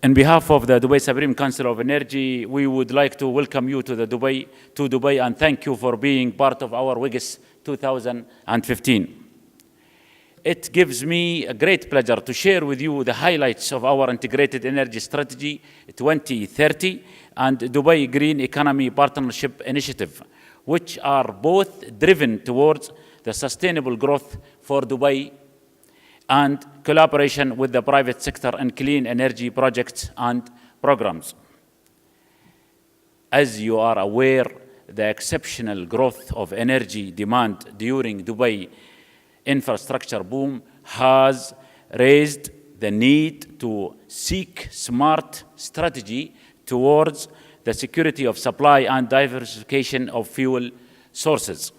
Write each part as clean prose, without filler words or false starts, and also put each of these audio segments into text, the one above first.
On behalf of the Dubai Supreme Council of Energy, we would like to welcome you to Dubai and thank you for being part of our WIGIS 2015. It gives me a great pleasure to share with you the highlights of our Integrated Energy Strategy 2030 and Dubai Green Economy Partnership Initiative, which are both driven towards the sustainable growth for Dubai and collaboration with the private sector in clean energy projects and programs. As you are aware, the exceptional growth of energy demand during Dubai infrastructure boom has raised the need to seek smart strategy towards the security of supply and diversification of fuel sources.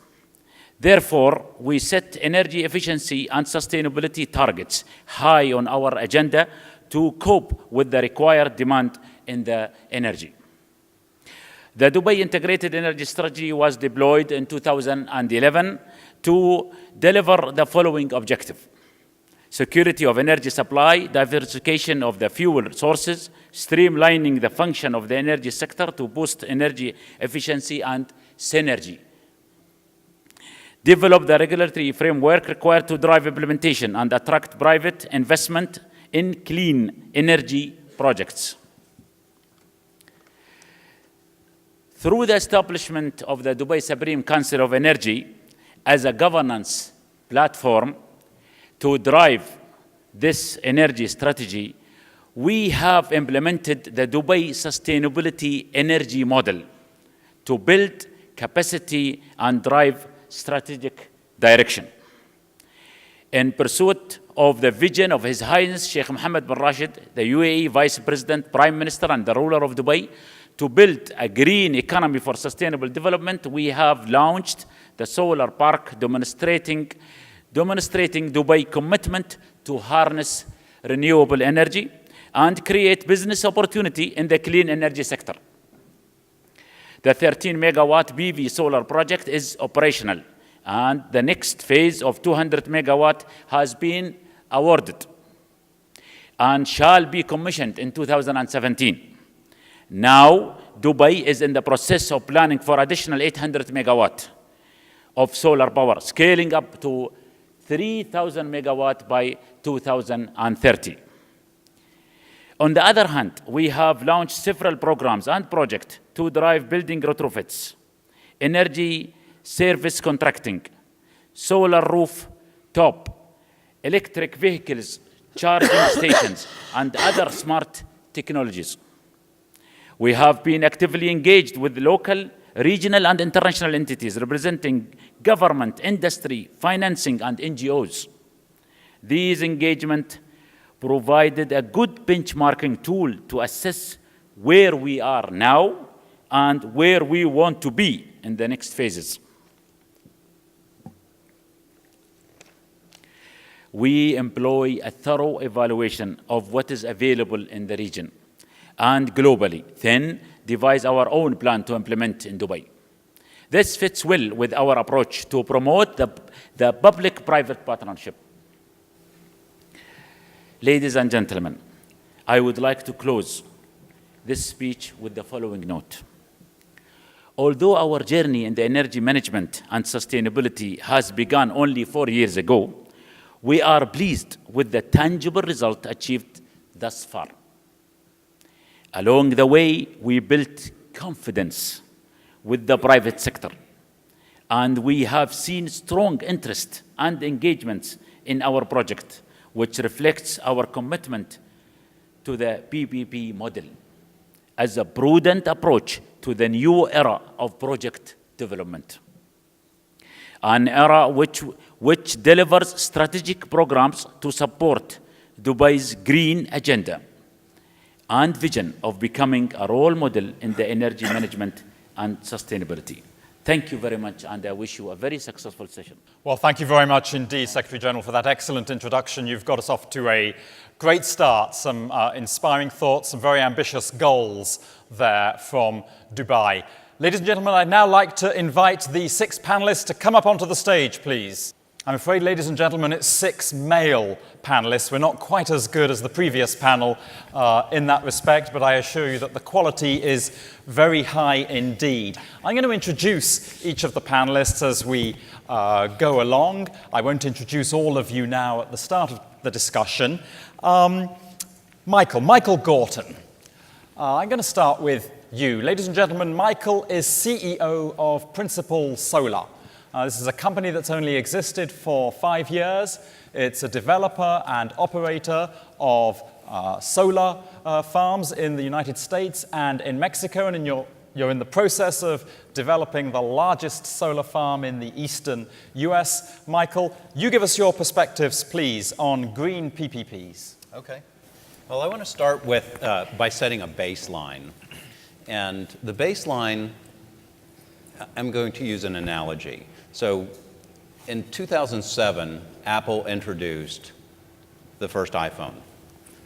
Therefore, we set energy efficiency and sustainability targets high on our agenda to cope with the required demand in the energy. The Dubai Integrated Energy Strategy was deployed in 2011 to deliver the following objective: security of energy supply, diversification of the fuel sources, streamlining the function of the energy sector to boost energy efficiency and synergy. Develop the regulatory framework required to drive implementation and attract private investment in clean energy projects. Through the establishment of the Dubai Supreme Council of Energy as a governance platform to drive this energy strategy, we have implemented the Dubai Sustainability Energy Model to build capacity and drive strategic direction. In pursuit of the vision of His Highness Sheikh Mohammed bin Rashid, the UAE Vice President, Prime Minister, and the ruler of Dubai, to build a green economy for sustainable development, we have launched the solar park demonstrating Dubai's commitment to harness renewable energy and create business opportunity in the clean energy sector. The 13-megawatt PV solar project is operational, and the next phase of 200 megawatt has been awarded and shall be commissioned in 2017. Now, Dubai is in the process of planning for additional 800 megawatt of solar power, scaling up to 3,000 megawatt by 2030. On the other hand, we have launched several programs and projects to drive building retrofits, energy service contracting, solar rooftop, electric vehicles, charging stations, and other smart technologies. We have been actively engaged with local, regional, and international entities representing government, industry, financing, and NGOs. These engagements provided a good benchmarking tool to assess where we are now and where we want to be in the next phases. We employ a thorough evaluation of what is available in the region and globally, then devise our own plan to implement in Dubai. This fits well with our approach to promote the public-private partnership. Ladies and gentlemen, I would like to close this speech with the following note. Although our journey in the energy management and sustainability has begun only 4 years ago, we are pleased with the tangible result achieved thus far. Along the way, we built confidence with the private sector, and we have seen strong interest and engagements in our project, which reflects our commitment to the PPP model as a prudent approach to the new era of project development. An era which delivers strategic programs to support Dubai's green agenda and vision of becoming a role model in the energy management and sustainability. Thank you very much, and I wish you a very successful session. Well, thank you very much indeed, Secretary General, for that excellent introduction. You've got us off to a great start, some inspiring thoughts, some very ambitious goals there from Dubai. Ladies and gentlemen, I'd now like to invite the 6 panelists to come up onto the stage, please. I'm afraid, ladies and gentlemen, it's 6 male panelists. We're not quite as good as the previous panel in that respect, but I assure you that the quality is very high indeed. I'm going to introduce each of the panelists as we go along. I won't introduce all of you now at the start of the discussion. Michael Gorton. I'm going to start with you. Ladies and gentlemen, Michael is CEO of Principal Solar. This is a company that's only existed for 5 years. It's a developer and operator of solar farms in the United States and in Mexico, and you're in the process of developing the largest solar farm in the eastern US. Michael, you give us your perspectives, please, on green PPPs. Okay. Well, I want to start with by setting a baseline. And the baseline, I'm going to use an analogy. So in 2007, Apple introduced the first iPhone.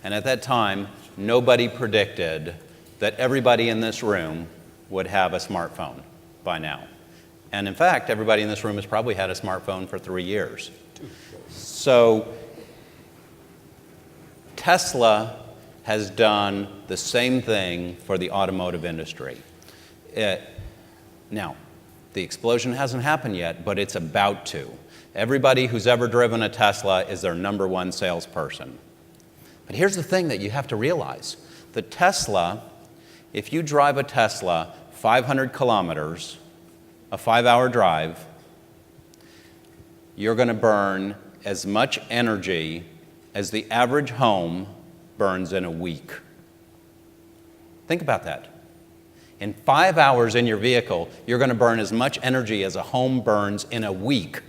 And at that time, nobody predicted that everybody in this room would have a smartphone by now. And in fact, everybody in this room has probably had a smartphone for 3 years. So Tesla has done the same thing for the automotive industry. Now, the explosion hasn't happened yet, but it's about to. Everybody who's ever driven a Tesla is their #1 salesperson. But here's the thing that you have to realize. The Tesla, if you drive a Tesla 500 kilometers, a 5-hour drive, you're going to burn as much energy as the average home burns in a week. Think about that. In 5 hours in your vehicle, you're going to burn as much energy as a home burns in a week.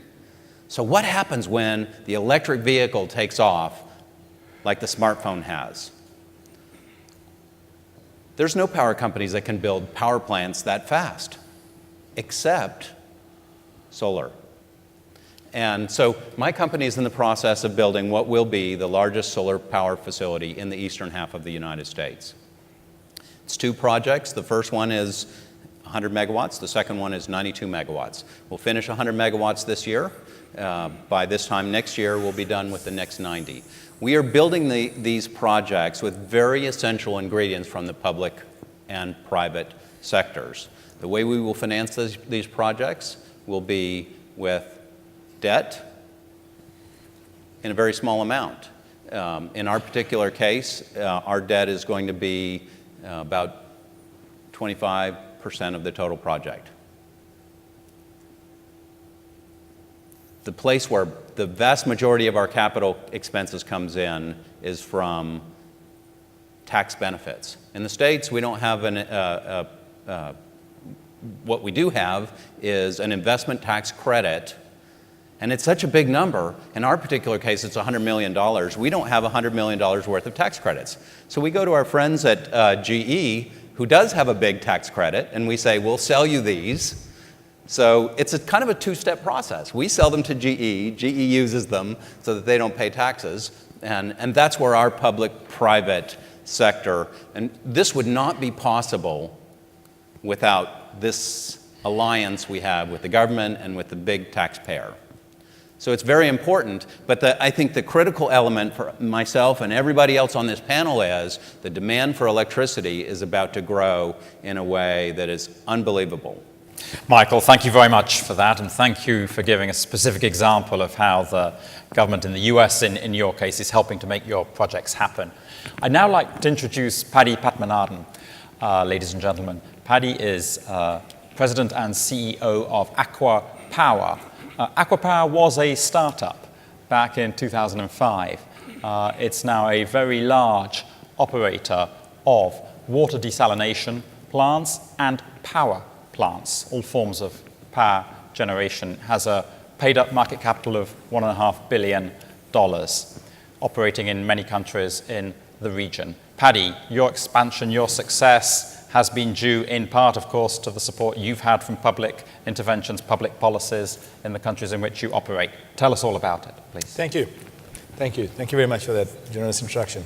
So what happens when the electric vehicle takes off like the smartphone has? There's no power companies that can build power plants that fast, except solar. And so my company is in the process of building what will be the largest solar power facility in the eastern half of the United States. It's 2 projects. The first one is 100 megawatts. The second one is 92 megawatts. We'll finish 100 megawatts this year. By this time next year, we'll be done with the next 90. We are building these projects with very essential ingredients from the public and private sectors. The way we will finance these projects will be with debt in a very small amount. In our particular case, our debt is going to be about 25% of the total project. The place where the vast majority of our capital expenses comes in is from tax benefits. In the States, we don't have what we do have is an investment tax credit. And it's such a big number. In our particular case, it's $100 million. We don't have $100 million worth of tax credits. So we go to our friends at GE, who does have a big tax credit, and we say, we'll sell you these. So it's kind of a 2-step process. We sell them to GE. GE uses them so that they don't pay taxes. And that's where our public-private sector, and this would not be possible without this alliance we have with the government and with the big taxpayer. So it's very important, but I think the critical element for myself and everybody else on this panel is the demand for electricity is about to grow in a way that is unbelievable. Michael, thank you very much for that, and thank you for giving a specific example of how the government in the US, in your case, is helping to make your projects happen. I'd now like to introduce Paddy Padmanabhan, ladies and gentlemen. Paddy is President and CEO of Aqua Power. Aqua Power was a startup back in 2005. It's now a very large operator of water desalination plants and power plants, all forms of power generation. Has a paid-up market capital of $1.5 billion, operating in many countries in the region. Paddy, your expansion, your success has been due in part, of course, to the support you've had from public interventions, public policies in the countries in which you operate. Tell us all about it, please. Thank you. Thank you. Thank you very much for that generous introduction.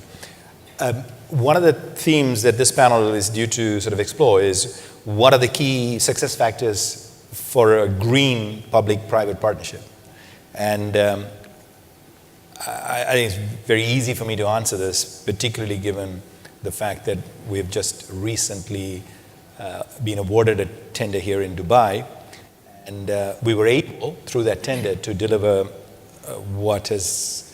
One of the themes that this panel is due to sort of explore is what are the key success factors for a green public-private partnership? And I think it's very easy for me to answer this, particularly given the fact that we've just recently been awarded a tender here in Dubai. And we were able, through that tender, to deliver what has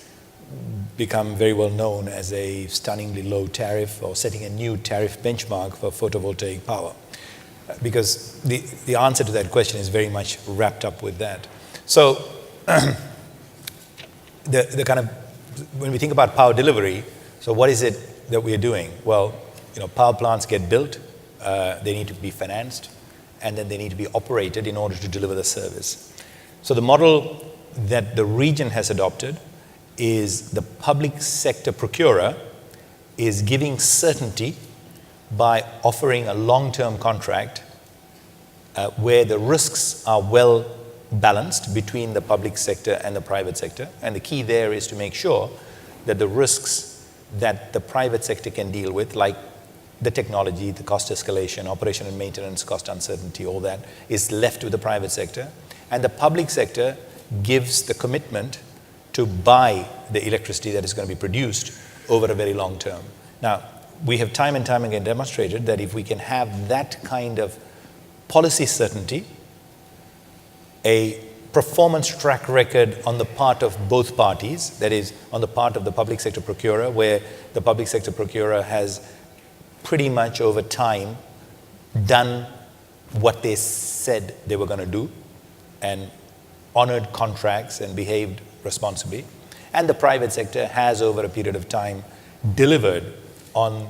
become very well known as a stunningly low tariff, or setting a new tariff benchmark for photovoltaic power. Because the answer to that question is very much wrapped up with that. So the kind of, when we think about power delivery, so what is it that we are doing? Well, power plants get built, they need to be financed, and then they need to be operated in order to deliver the service. So the model that the region has adopted is the public sector procurer is giving certainty by offering a long-term contract where the risks are well balanced between the public sector and the private sector. And the key there is to make sure that the risks that the private sector can deal with, like the technology, the cost escalation, operation and maintenance, cost uncertainty, all that is left with the private sector. And the public sector gives the commitment to buy the electricity that is going to be produced over a very long term. Now, we have time and time again demonstrated that if we can have that kind of policy certainty, a performance track record on the part of both parties, that is, on the part of the public sector procurer, where the public sector procurer has pretty much over time done what they said they were going to do and honored contracts and behaved responsibly. And the private sector has, over a period of time, delivered on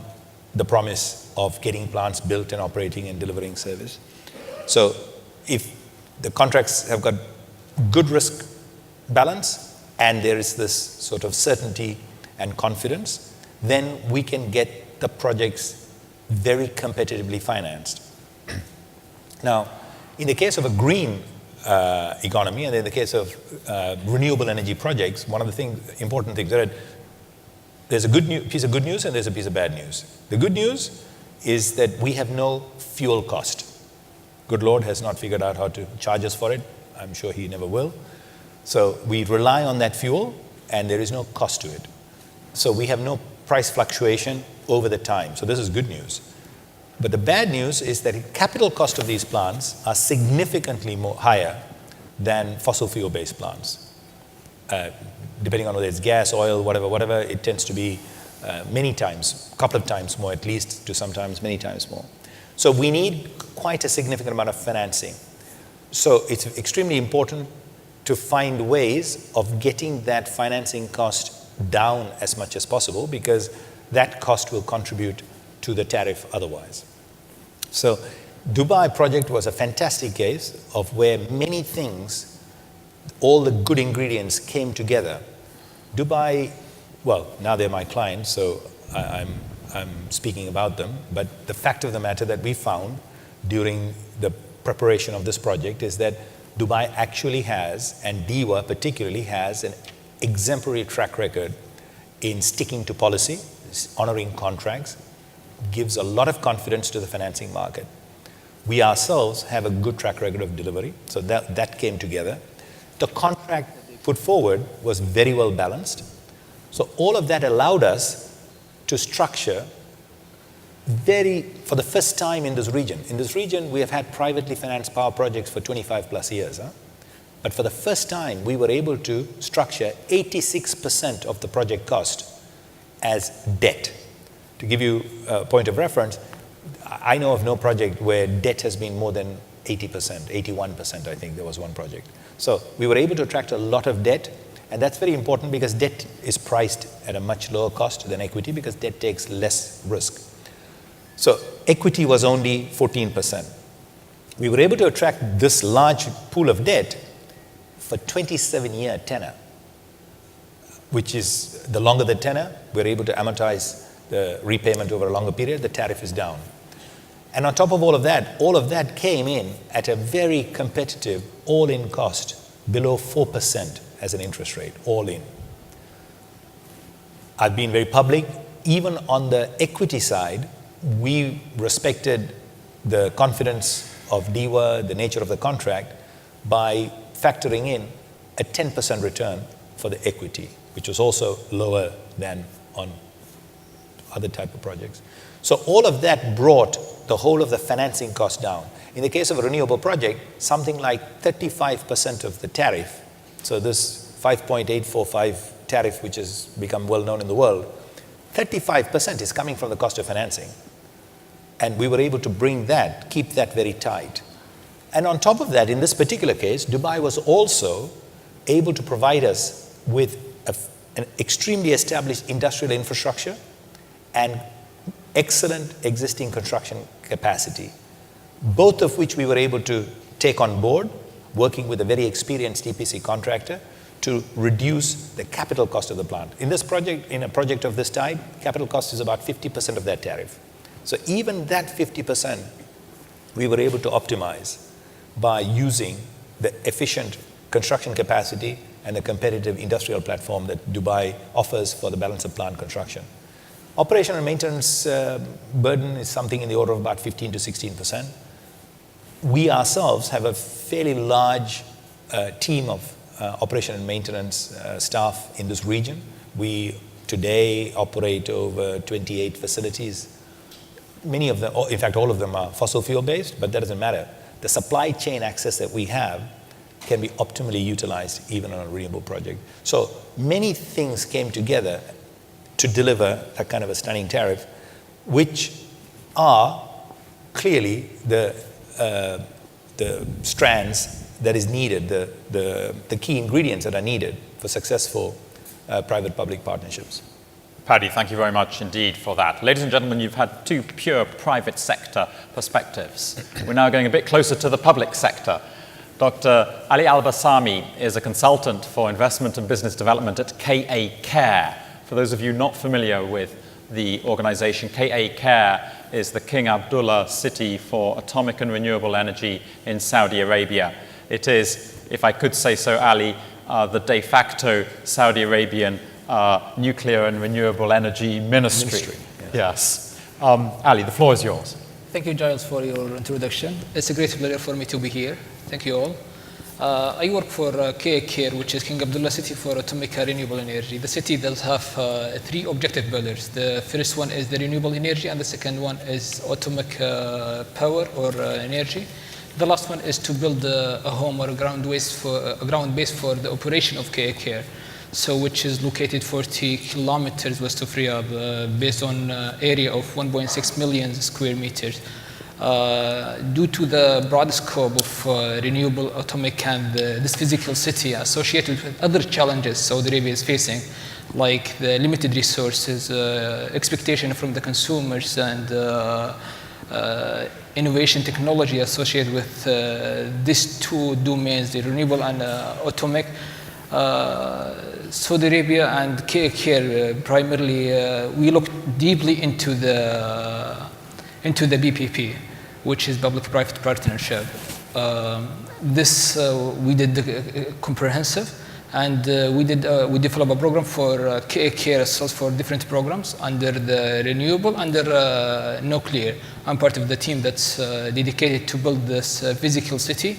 the promise of getting plants built and operating and delivering service. So if the contracts have got good risk balance and there is this sort of certainty and confidence, then we can get the projects very competitively financed. Now, in the case of a green economy, and in the case of renewable energy projects, one of the important things, there's a piece of good news and there's a piece of bad news. The good news is that we have no fuel cost. Good Lord has not figured out how to charge us for it. I'm sure He never will. So we rely on that fuel and there is no cost to it. So we have no price fluctuation over the time. So this is good news. But the bad news is that the capital cost of these plants are significantly higher than fossil fuel-based plants. Depending on whether it's gas, oil, whatever, it tends to be many times, a couple of times more at least, to sometimes many times more. So we need quite a significant amount of financing. So it's extremely important to find ways of getting that financing cost down as much as possible, because that cost will contribute to the tariff otherwise. So Dubai project was a fantastic case of where many things, all the good ingredients came together. Dubai, well, now they're my clients, so I'm speaking about them, but the fact of the matter that we found during the preparation of this project is that Dubai actually has, and DEWA particularly has, an exemplary track record in sticking to policy, honoring contracts, gives a lot of confidence to the financing market. We ourselves have a good track record of delivery, so that came together. The contract that they put forward was very well balanced. So all of that allowed us to structure for the first time in this region. In this region, we have had privately financed power projects for 25 plus years. But for the first time, we were able to structure 86% of the project cost as debt. To give you a point of reference, I know of no project where debt has been more than 80%, 81%, I think there was one project. So we were able to attract a lot of debt, and that's very important because debt is priced at a much lower cost than equity because debt takes less risk. So equity was only 14%. We were able to attract this large pool of debt for 27-year tenor, which is the longer the tenor, we're able to amortize the repayment over a longer period, the tariff is down. And on top of all of that came in at a very competitive all-in cost, below 4% as an interest rate, all in. I've been very public. Even on the equity side, we respected the confidence of DEWA, the nature of the contract, by factoring in a 10% return for the equity, which was also lower than on other type of projects. So all of that brought the whole of the financing cost down. In the case of a renewable project, something like 35% of the tariff, so this 5.845 tariff, which has become well known in the world, 35% is coming from the cost of financing. And we were able to bring that, keep that very tight. And on top of that, in this particular case, Dubai was also able to provide us with an extremely established industrial infrastructure and excellent existing construction capacity, both of which we were able to take on board, working with a very experienced EPC contractor to reduce the capital cost of the plant. In this project, in a project of this type, capital cost is about 50% of that tariff. So even that 50%, we were able to optimize by using the efficient construction capacity and the competitive industrial platform that Dubai offers for the balance of plant construction. Operation and maintenance burden is something in the order of about 15 to 16%. We ourselves have a fairly large team of operation and maintenance staff in this region. We today operate over 28 facilities. Many of them, in fact, all of them are fossil fuel based, but that doesn't matter. The supply chain access that we have can be optimally utilized even on a renewable project. So many things came together to deliver a kind of a stunning tariff, which are clearly the strands that is needed, the key ingredients that are needed for successful private-public partnerships. Paddy, thank you very much indeed for that. Ladies and gentlemen, you've had two pure private sector perspectives. We're now going a bit closer to the public sector. Dr. Ali Al-Bassami is a consultant for investment and business development at KA Care. For those of you not familiar with the organization, KA Care is the King Abdullah City for Atomic and Renewable Energy in Saudi Arabia. It is, if I could say so, Ali, the de facto Saudi Arabian Nuclear and Renewable Energy Ministry. Yes. Ali, the floor is yours. Thank you, Giles, for your introduction. It's a great pleasure for me to be here. Thank you all. I work for KA Care, which is King Abdullah City for Atomic and Renewable Energy. The city does have three objective pillars. The first one is the renewable energy, and the second one is atomic power or energy. The last one is to build a home or a ground base for the operation of KA Care, so which is located 40 kilometers west of Riyadh, based on area of 1.6 million square meters. Due to the broad scope of renewable atomic and this physical city associated with other challenges Saudi Arabia is facing, like the limited resources, expectation from the consumers, and innovation technology associated with these two domains, the renewable and atomic, Saudi Arabia and KA Care primarily, we look deeply into the BPP, which is public-private partnership. We did comprehensive, and we developed a program for KA Care itself for different programs under the renewable, under nuclear. I'm part of the team that's dedicated to build this physical city.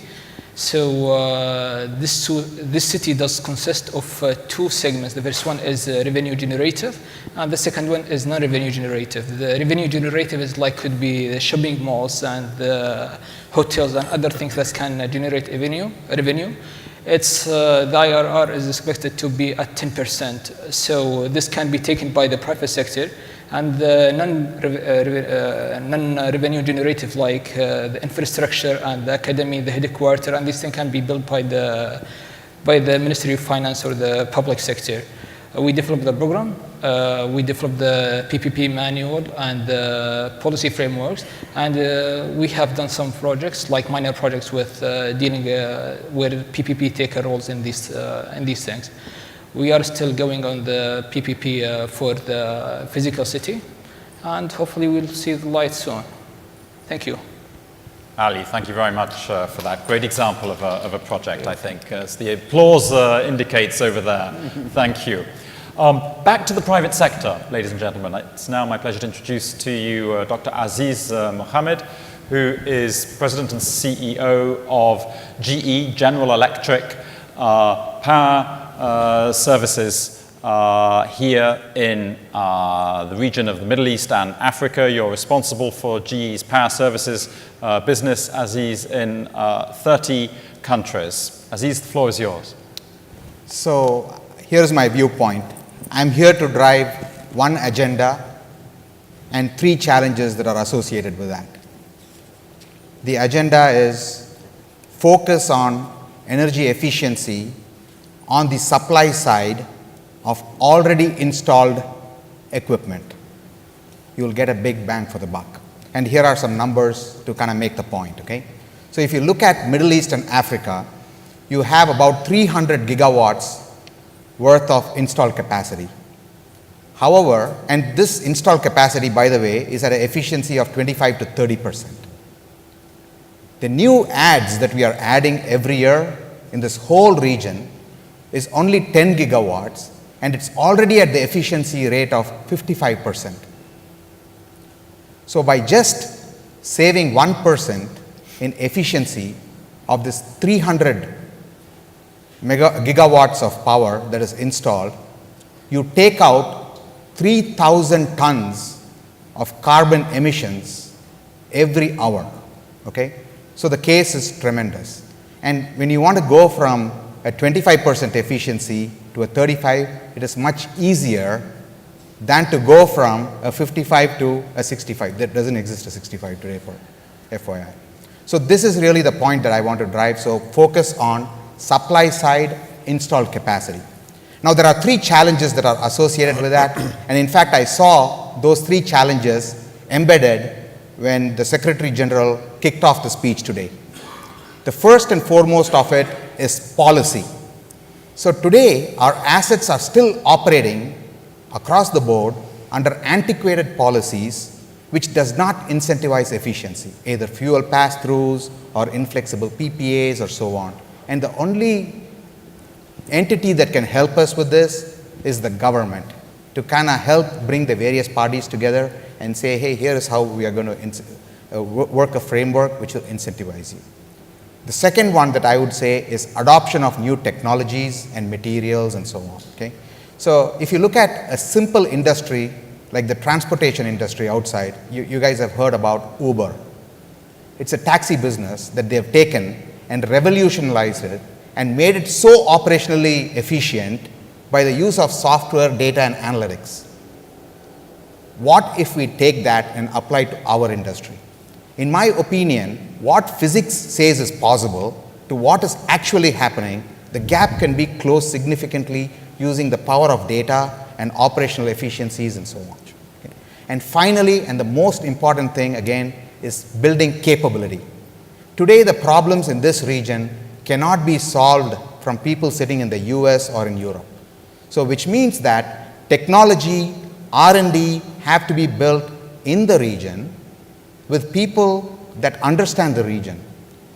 So this city does consist of two segments. The first one is revenue generative, and the second one is non-revenue generative. The revenue generative is like could be the shopping malls and the hotels and other things that can generate revenue. It's the IRR is expected to be at 10%. So this can be taken by the private sector, and the non-revenue generative, like the infrastructure and the academy, the headquarters, and these things can be built by the Ministry of Finance or the public sector. We developed the program, we developed the PPP manual and the policy frameworks, and we have done some projects, like minor projects with dealing where PPP take roles in these things. We are still going on the PPP for the physical city, and hopefully we'll see the light soon. Thank you. Ali, thank you very much for that. Great example of a project, I think, as the applause indicates over there. Thank you. Back to the private sector, ladies and gentlemen. It's now my pleasure to introduce to you Dr. Aziz Mohammed, who is President and CEO of GE, General Electric, power services here in the region of the Middle East and Africa. You're responsible for GE's power services business, Aziz, in 30 countries. Aziz, the floor is yours. So here's my viewpoint. I'm here to drive one agenda and 3 challenges that are associated with that. The agenda is focus on energy efficiency on the supply side of already installed equipment. You'll get a big bang for the buck. And here are some numbers to kind of make the point, okay? So if you look at Middle East and Africa, you have about 300 gigawatts worth of installed capacity. However, and this installed capacity, by the way, is at an efficiency of 25 to 30%. The new adds that we are adding every year in this whole region is only 10 gigawatts, and it's already at the efficiency rate of 55%. So by just saving 1% in efficiency of this 300 gigawatts of power that is installed, you take out 3,000 tons of carbon emissions every hour, okay? So the case is tremendous. And when you want to go from a 25% efficiency to a 35, it is much easier than to go from a 55 to a 65. There doesn't exist a 65 today, for FYI. So this is really the point that I want to drive. So focus on supply side installed capacity. Now there are 3 challenges that are associated with that. And in fact, I saw those 3 challenges embedded when the Secretary General kicked off the speech today. The first and foremost of it is policy. So today, our assets are still operating across the board under antiquated policies which does not incentivize efficiency, either fuel pass-throughs or inflexible PPAs or so on. And the only entity that can help us with this is the government, to kind of help bring the various parties together and say, hey, here is how we are going to work a framework which will incentivize you. The second one that I would say is adoption of new technologies and materials and so on, okay? So if you look at a simple industry like the transportation industry outside, you guys have heard about Uber. It's a taxi business that they have taken and revolutionized it and made it so operationally efficient by the use of software, data, and analytics. What if we take that and apply it to our industry? In my opinion, what physics says is possible to what is actually happening, the gap can be closed significantly using the power of data and operational efficiencies and so on. Okay. And finally, and the most important thing again, is building capability. Today, the problems in this region cannot be solved from people sitting in the US or in Europe. So which means that technology, R&D have to be built in the region with people that understand the region.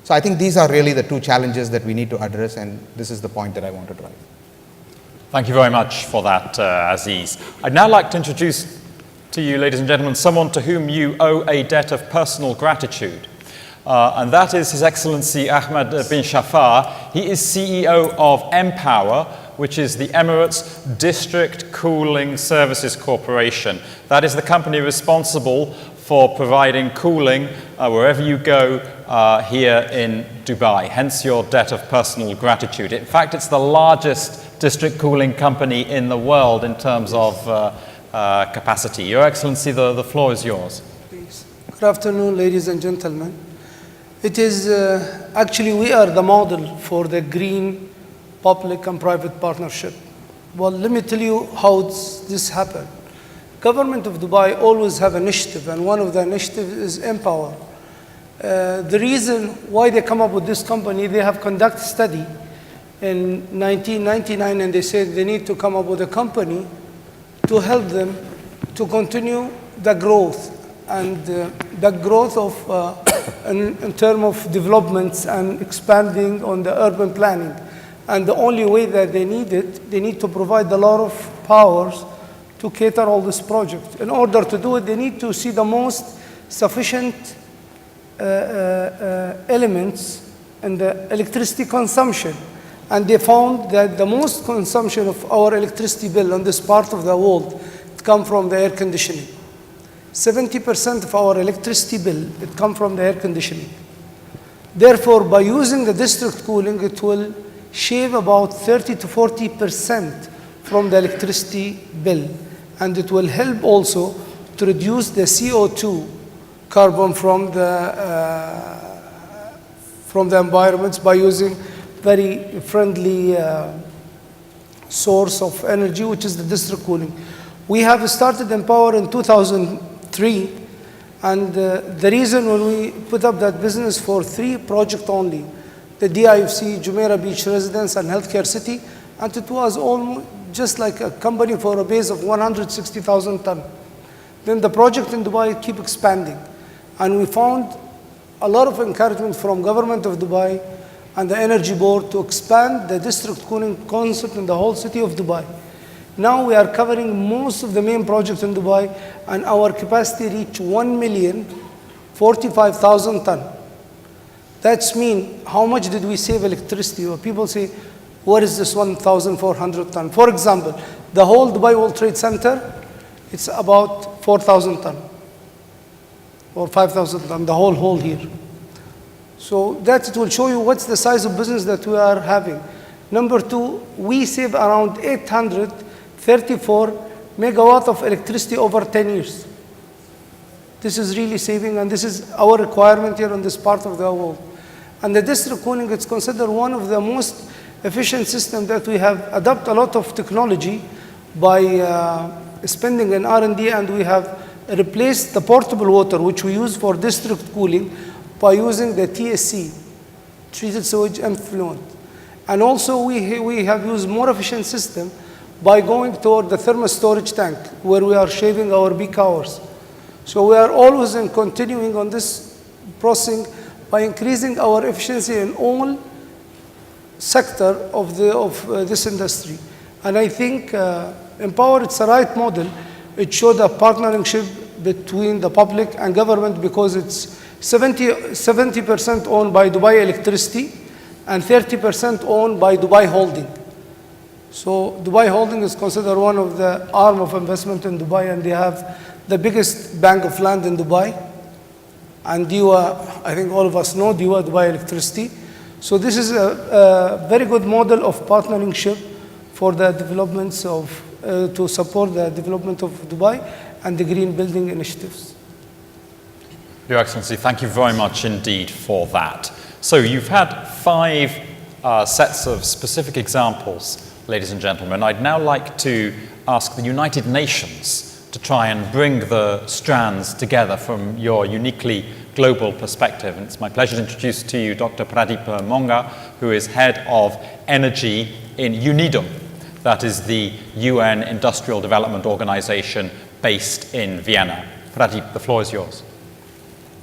So I think these are really the 2 challenges that we need to address, and this is the point that I want to drive. Thank you very much for that, Aziz. I'd now like to introduce to you, ladies and gentlemen, someone to whom you owe a debt of personal gratitude. And that is His Excellency Ahmed bin Shafar. He is CEO of Empower, which is the Emirates District Cooling Services Corporation. That is the company responsible for providing cooling wherever you go here in Dubai, hence your debt of personal gratitude. In fact, it's the largest district cooling company in the world in terms of capacity. Your Excellency, the floor is yours. Please. Good afternoon, ladies and gentlemen. It is actually we are the model for the green public and private partnership. Well, let me tell you how this happened. Government of Dubai always have initiative, and one of the initiatives is Empower. The reason why they come up with this company, they have conducted study in 1999, and they said they need to come up with a company to help them to continue the growth and the growth of in terms of developments and expanding on the urban planning. And the only way that they need it, they need to provide a lot of powers to cater all this project. In order to do it, they need to see the most sufficient elements in the electricity consumption. And they found that the most consumption of our electricity bill on this part of the world come from the air conditioning. 70% of our electricity bill, it come from the air conditioning. Therefore, by using the district cooling, it will shave about 30 to 40% from the electricity bill. And it will help also to reduce the CO2 carbon from the environments by using very friendly source of energy, which is the district cooling. We have started Empower in 2003, and the reason when we put up that business for 3 projects only, the DIFC, Jumeirah Beach Residence, and Healthcare City, and it was almost just like a company for a base of 160,000 tons. Then the project in Dubai keep expanding, and we found a lot of encouragement from government of Dubai and the energy board to expand the district cooling concept in the whole city of Dubai. Now we are covering most of the main projects in Dubai, and our capacity reached 1,045,000 tons. That's mean how much did we save electricity? Or people say, what is this 1,400 tons? For example, the whole Dubai World Trade Center, it's about 4,000 tons or 5,000 tons, the whole hall here. So that it will show you what's the size of business that we are having. Number 2, we save around 834 megawatt of electricity over 10 years. This is really saving, and this is our requirement here on this part of the world. And the district cooling is considered one of the most efficient systems that we have adopted a lot of technology by spending in R&D, and we have replaced the portable water, which we use for district cooling, by using the TSC, treated sewage effluent. And also we have used more efficient system by going toward the thermal storage tank, where we are shaving our peak hours. So we are always continuing on this processing by increasing our efficiency in all sector of this industry. And I think Empower, it's the right model. It showed a partnership between the public and government, because it's 70% owned by Dubai Electricity and 30% owned by Dubai Holding. So Dubai Holding is considered one of the arm of investment in Dubai, and they have the biggest bank of land in Dubai. And DIWA, I think all of us know DIWA, Dubai Electricity. So this is a very good model of partnership for the developments of, to support the development of Dubai and the green building initiatives. Your Excellency, thank you very much indeed for that. So you've had 5 sets of specific examples, ladies and gentlemen. I'd now like to ask the United Nations to try and bring the strands together from your uniquely global perspective. And it's my pleasure to introduce to you Dr. Pradeep Monga, who is head of energy in UNIDO, that is the UN Industrial Development Organization based in Vienna. Pradeep, the floor is yours.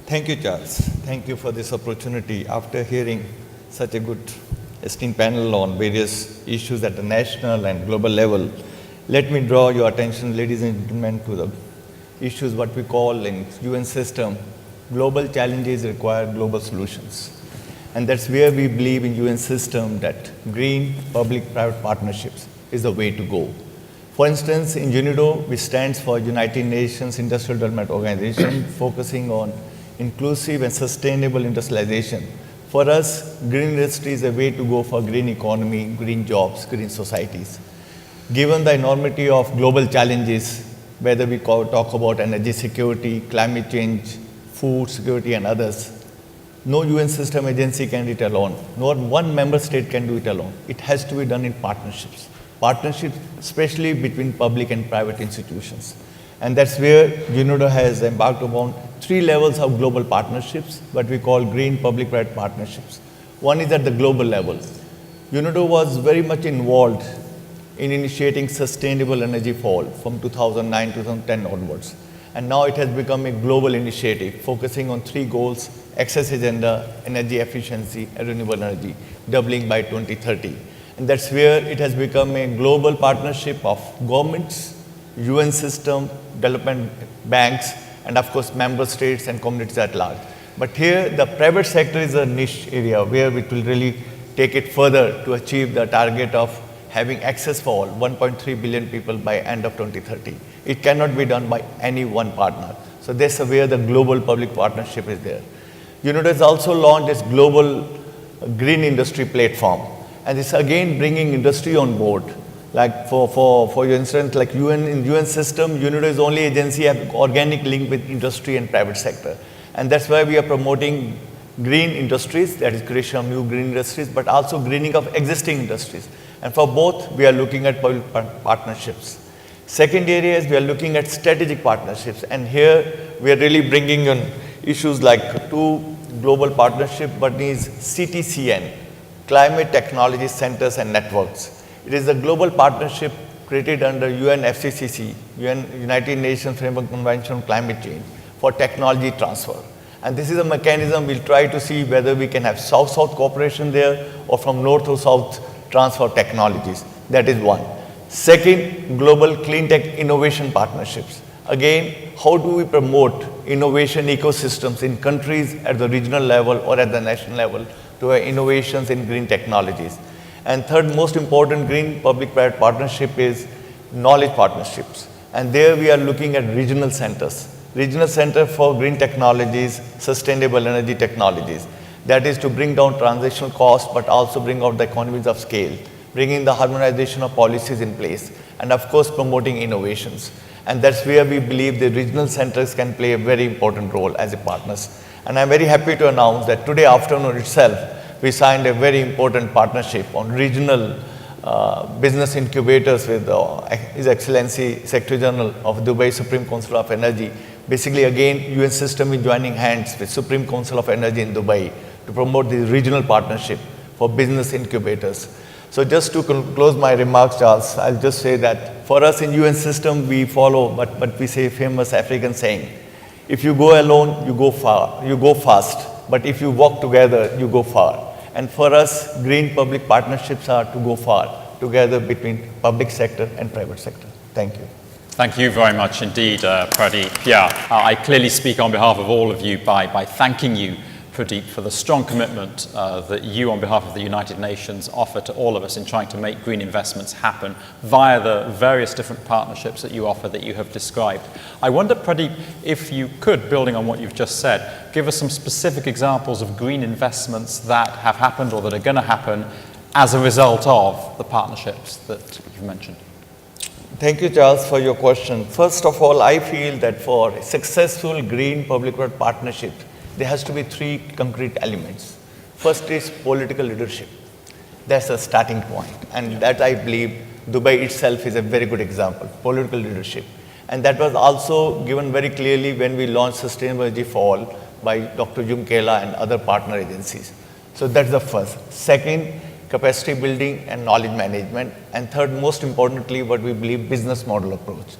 Thank you, Charles. Thank you for this opportunity. After hearing such a good esteemed panel on various issues at the national and global level, let me draw your attention, ladies and gentlemen, to the issues what we call in UN system, global challenges require global solutions. And that's where we believe in UN system that green public-private partnerships is the way to go. For instance, in UNIDO, which stands for United Nations Industrial Development Organization, focusing on inclusive and sustainable industrialization. For us, green industry is a way to go for green economy, green jobs, green societies. Given the enormity of global challenges, whether we talk about energy security, climate change, food security, and others, no UN system agency can do it alone, nor one member state can do it alone. It has to be done in partnerships. Partnerships, especially between public and private institutions. And that's where UNIDO has embarked upon 3 levels of global partnerships, what we call green public-private partnerships. One is at the global level. UNIDO was very much involved in initiating sustainable energy for all from 2009 to 2010 onwards. And now it has become a global initiative focusing on 3 goals: access agenda, energy efficiency, and renewable energy, doubling by 2030. And that's where it has become a global partnership of governments, UN system, development banks, and of course member states and communities at large. But here the private sector is a niche area where it will really take it further to achieve the target of having access for all 1.3 billion people by end of 2030. It cannot be done by any one partner. So that's where the global public partnership is there. UNIDO has also launched this global green industry platform, and it's again bringing industry on board. Like for your instance, like in UN system, UNIDO is the only agency have organic link with industry and private sector. And that's why we are promoting green industries, that is creation of new green industries, but also greening of existing industries. And for both, we are looking at public partnerships. Second area is we are looking at strategic partnerships. And here we are really bringing in issues like two global partnerships, but is CTCN, Climate Technology Centers and Networks. It is a global partnership created under UNFCCC, United Nations Framework Convention on Climate Change, for technology transfer. And this is a mechanism we'll try to see whether we can have South-South cooperation there or from North to South transfer of technologies. That is one. Second, global clean tech innovation partnerships. Again, how do we promote innovation ecosystems in countries at the regional level or at the national level to have innovations in green technologies? And third most important green public-private partnership is knowledge partnerships. And there we are looking at regional centers. Regional Center for Green Technologies, Sustainable Energy Technologies. That is to bring down transitional costs, but also bring out the economies of scale, bringing the harmonization of policies in place, and of course promoting innovations. And that's where we believe the regional centers can play a very important role as a partners. And I'm very happy to announce that today afternoon itself, we signed a very important partnership on regional business incubators with His Excellency Secretary General of Dubai Supreme Council of Energy. Basically, again, UN system is joining hands with Supreme Council of Energy in Dubai to promote this regional partnership for business incubators. So just to close my remarks, Charles, I'll just say that for us in UN system, we follow what we say famous African saying, if you go alone, you go far, you go fast, but if you walk together, you go far. And for us, green public partnerships are to go far together between public sector and private sector. Thank you. Thank you very much indeed, Pradeep. Yeah, I clearly speak on behalf of all of you by thanking you, Pradeep, for the strong commitment that you on behalf of the United Nations offer to all of us in trying to make green investments happen via the various different partnerships that you offer that you have described. I wonder, Pradeep, if you could, building on what you've just said, give us some specific examples of green investments that have happened or that are going to happen as a result of the partnerships that you've mentioned. Thank you, Charles, for your question. First of all, I feel that for a successful green public-private partnership, there has to be three concrete elements. First is political leadership. That's the starting point. And that I believe Dubai itself is a very good example, political leadership. And that was also given very clearly when we launched Sustainable Energy for All by Dr. Jum Kela and other partner agencies. So that's the first. Second, capacity building and knowledge management. And third, most importantly, what we believe, business model approach.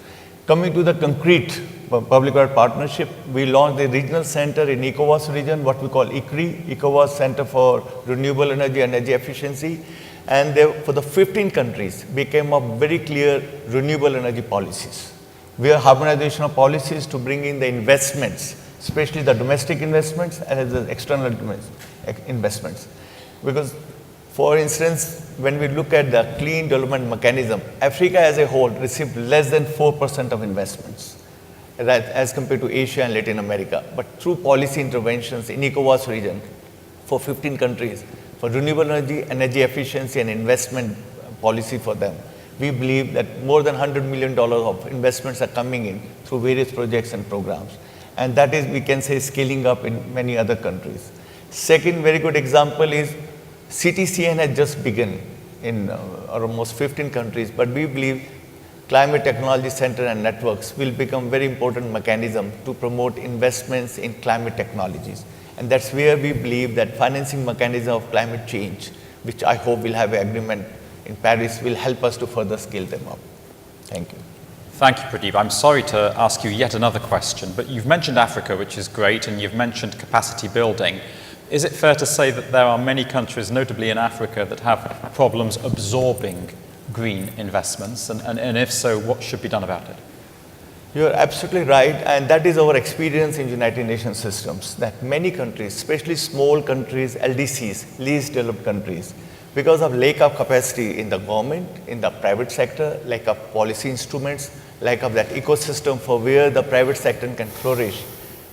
Coming to the concrete public-private partnership, we launched a regional center in ECOWAS region, what we call ICRI, ECOWAS Center for Renewable Energy and Energy Efficiency. And there, for the 15 countries, became a very clear renewable energy policies. We have harmonization of policies to bring in the investments, especially the domestic investments and the external investments. Because, for instance, when we look at the clean development mechanism, Africa as a whole received less than 4% of investments as compared to Asia and Latin America. But through policy interventions in ECOWAS region for 15 countries, for renewable energy, energy efficiency and investment policy for them, we believe that more than $100 million of investments are coming in through various projects and programs. And that is, we can say, scaling up in many other countries. Second very good example is CTCN has just begun in almost 15 countries, but we believe Climate Technology Center and Networks will become very important mechanism to promote investments in climate technologies. And that's where we believe that financing mechanism of climate change, which I hope we'll have an agreement in Paris, will help us to further scale them up. Thank you. Thank you, Pradeep. I'm sorry to ask you yet another question, but you've mentioned Africa, which is great, and you've mentioned capacity building. Is it fair to say that there are many countries, notably in Africa, that have problems absorbing green investments? And if so, what should be done about it? You're absolutely right, and that is our experience in United Nations systems, that many countries, especially small countries, LDCs, least developed countries, because of lack of capacity in the government, in the private sector, lack of policy instruments, lack of that ecosystem for where the private sector can flourish,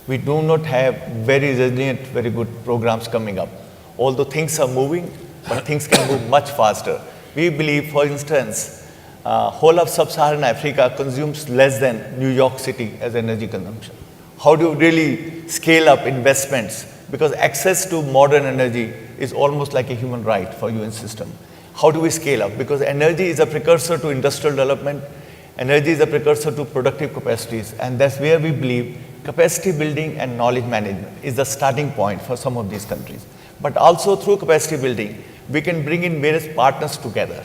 we do not have very resilient, very good programs coming up. Although things are moving, but things can move much faster. We believe, for instance, whole of sub-Saharan Africa consumes less than New York City as energy consumption. How do you really scale up investments? Because access to modern energy is almost like a human right for UN system. How do we scale up? Because energy is a precursor to industrial development, energy is a precursor to productive capacities, and that's where we believe capacity building and knowledge management is the starting point for some of these countries. But also through capacity building, we can bring in various partners together.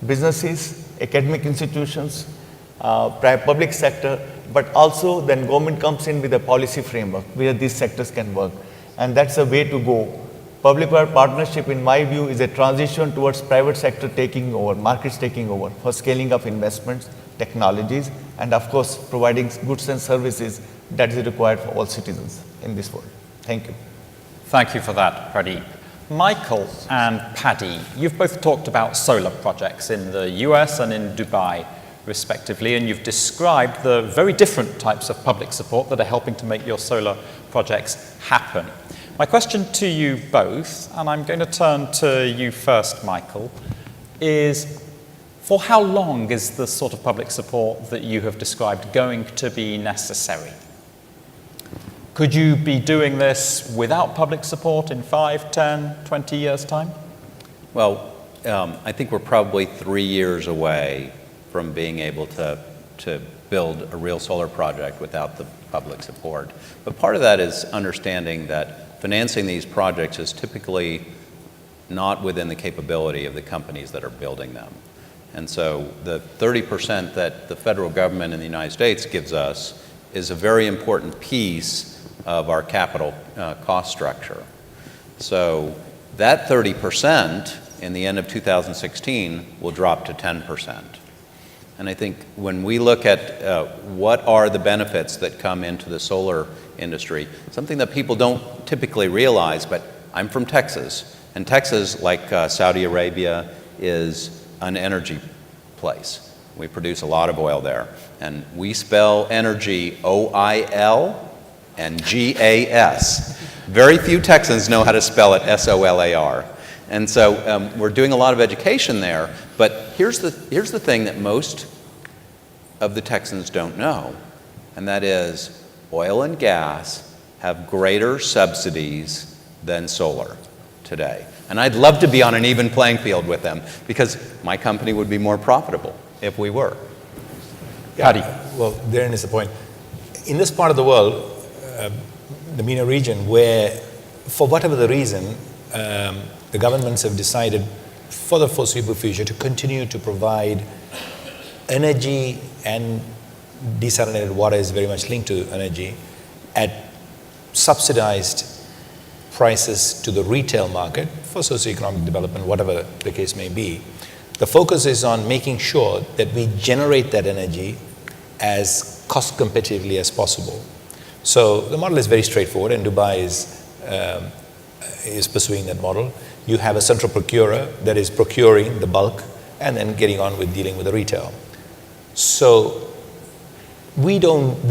Businesses, academic institutions, public sector, but also then government comes in with a policy framework where these sectors can work. And that's a way to go. Public-private partnership, in my view, is a transition towards private sector taking over, markets taking over for scaling of investments, technologies, and of course, providing goods and services that is required for all citizens in this world. Thank you. Thank you for that, Pradeep. Michael and Paddy, you've both talked about solar projects in the US and in Dubai, respectively, and you've described the very different types of public support that are helping to make your solar projects happen. My question to you both, and I'm going to turn to you first, Michael, is for how long is the sort of public support that you have described going to be necessary? Could you be doing this without public support in 5, 10, 20 years' time? Well, I think we're probably 3 years away from being able to build a real solar project without the public support. But part of that is understanding that financing these projects is typically not within the capability of the companies that are building them. And so the 30% that the federal government in the United States gives us is a very important piece of our capital cost structure. So that 30% in the end of 2016 will drop to 10%. And I think when we look at what are the benefits that come into the solar industry, something that people don't typically realize, but I'm from Texas, and Texas, like Saudi Arabia, is an energy place. We produce a lot of oil there, and we spell energy O-I-L and G-A-S. Very few Texans know how to spell it S-O-L-A-R. And so we're doing a lot of education there, but here's the thing that most of the Texans don't know, and that is oil and gas have greater subsidies than solar today. And I'd love to be on an even playing field with them because my company would be more profitable if we were. Paddy. Well, therein is the point. In this part of the world, the MENA region, where for whatever the reason, the governments have decided for the foreseeable future to continue to provide energy, and desalinated water is very much linked to energy, at subsidized prices to the retail market for socioeconomic development, whatever the case may be. The focus is on making sure that we generate that energy as cost competitively as possible. So the model is very straightforward, and Dubai is pursuing that model. You have a central procurer that is procuring the bulk and then getting on with dealing with the retail. So we don't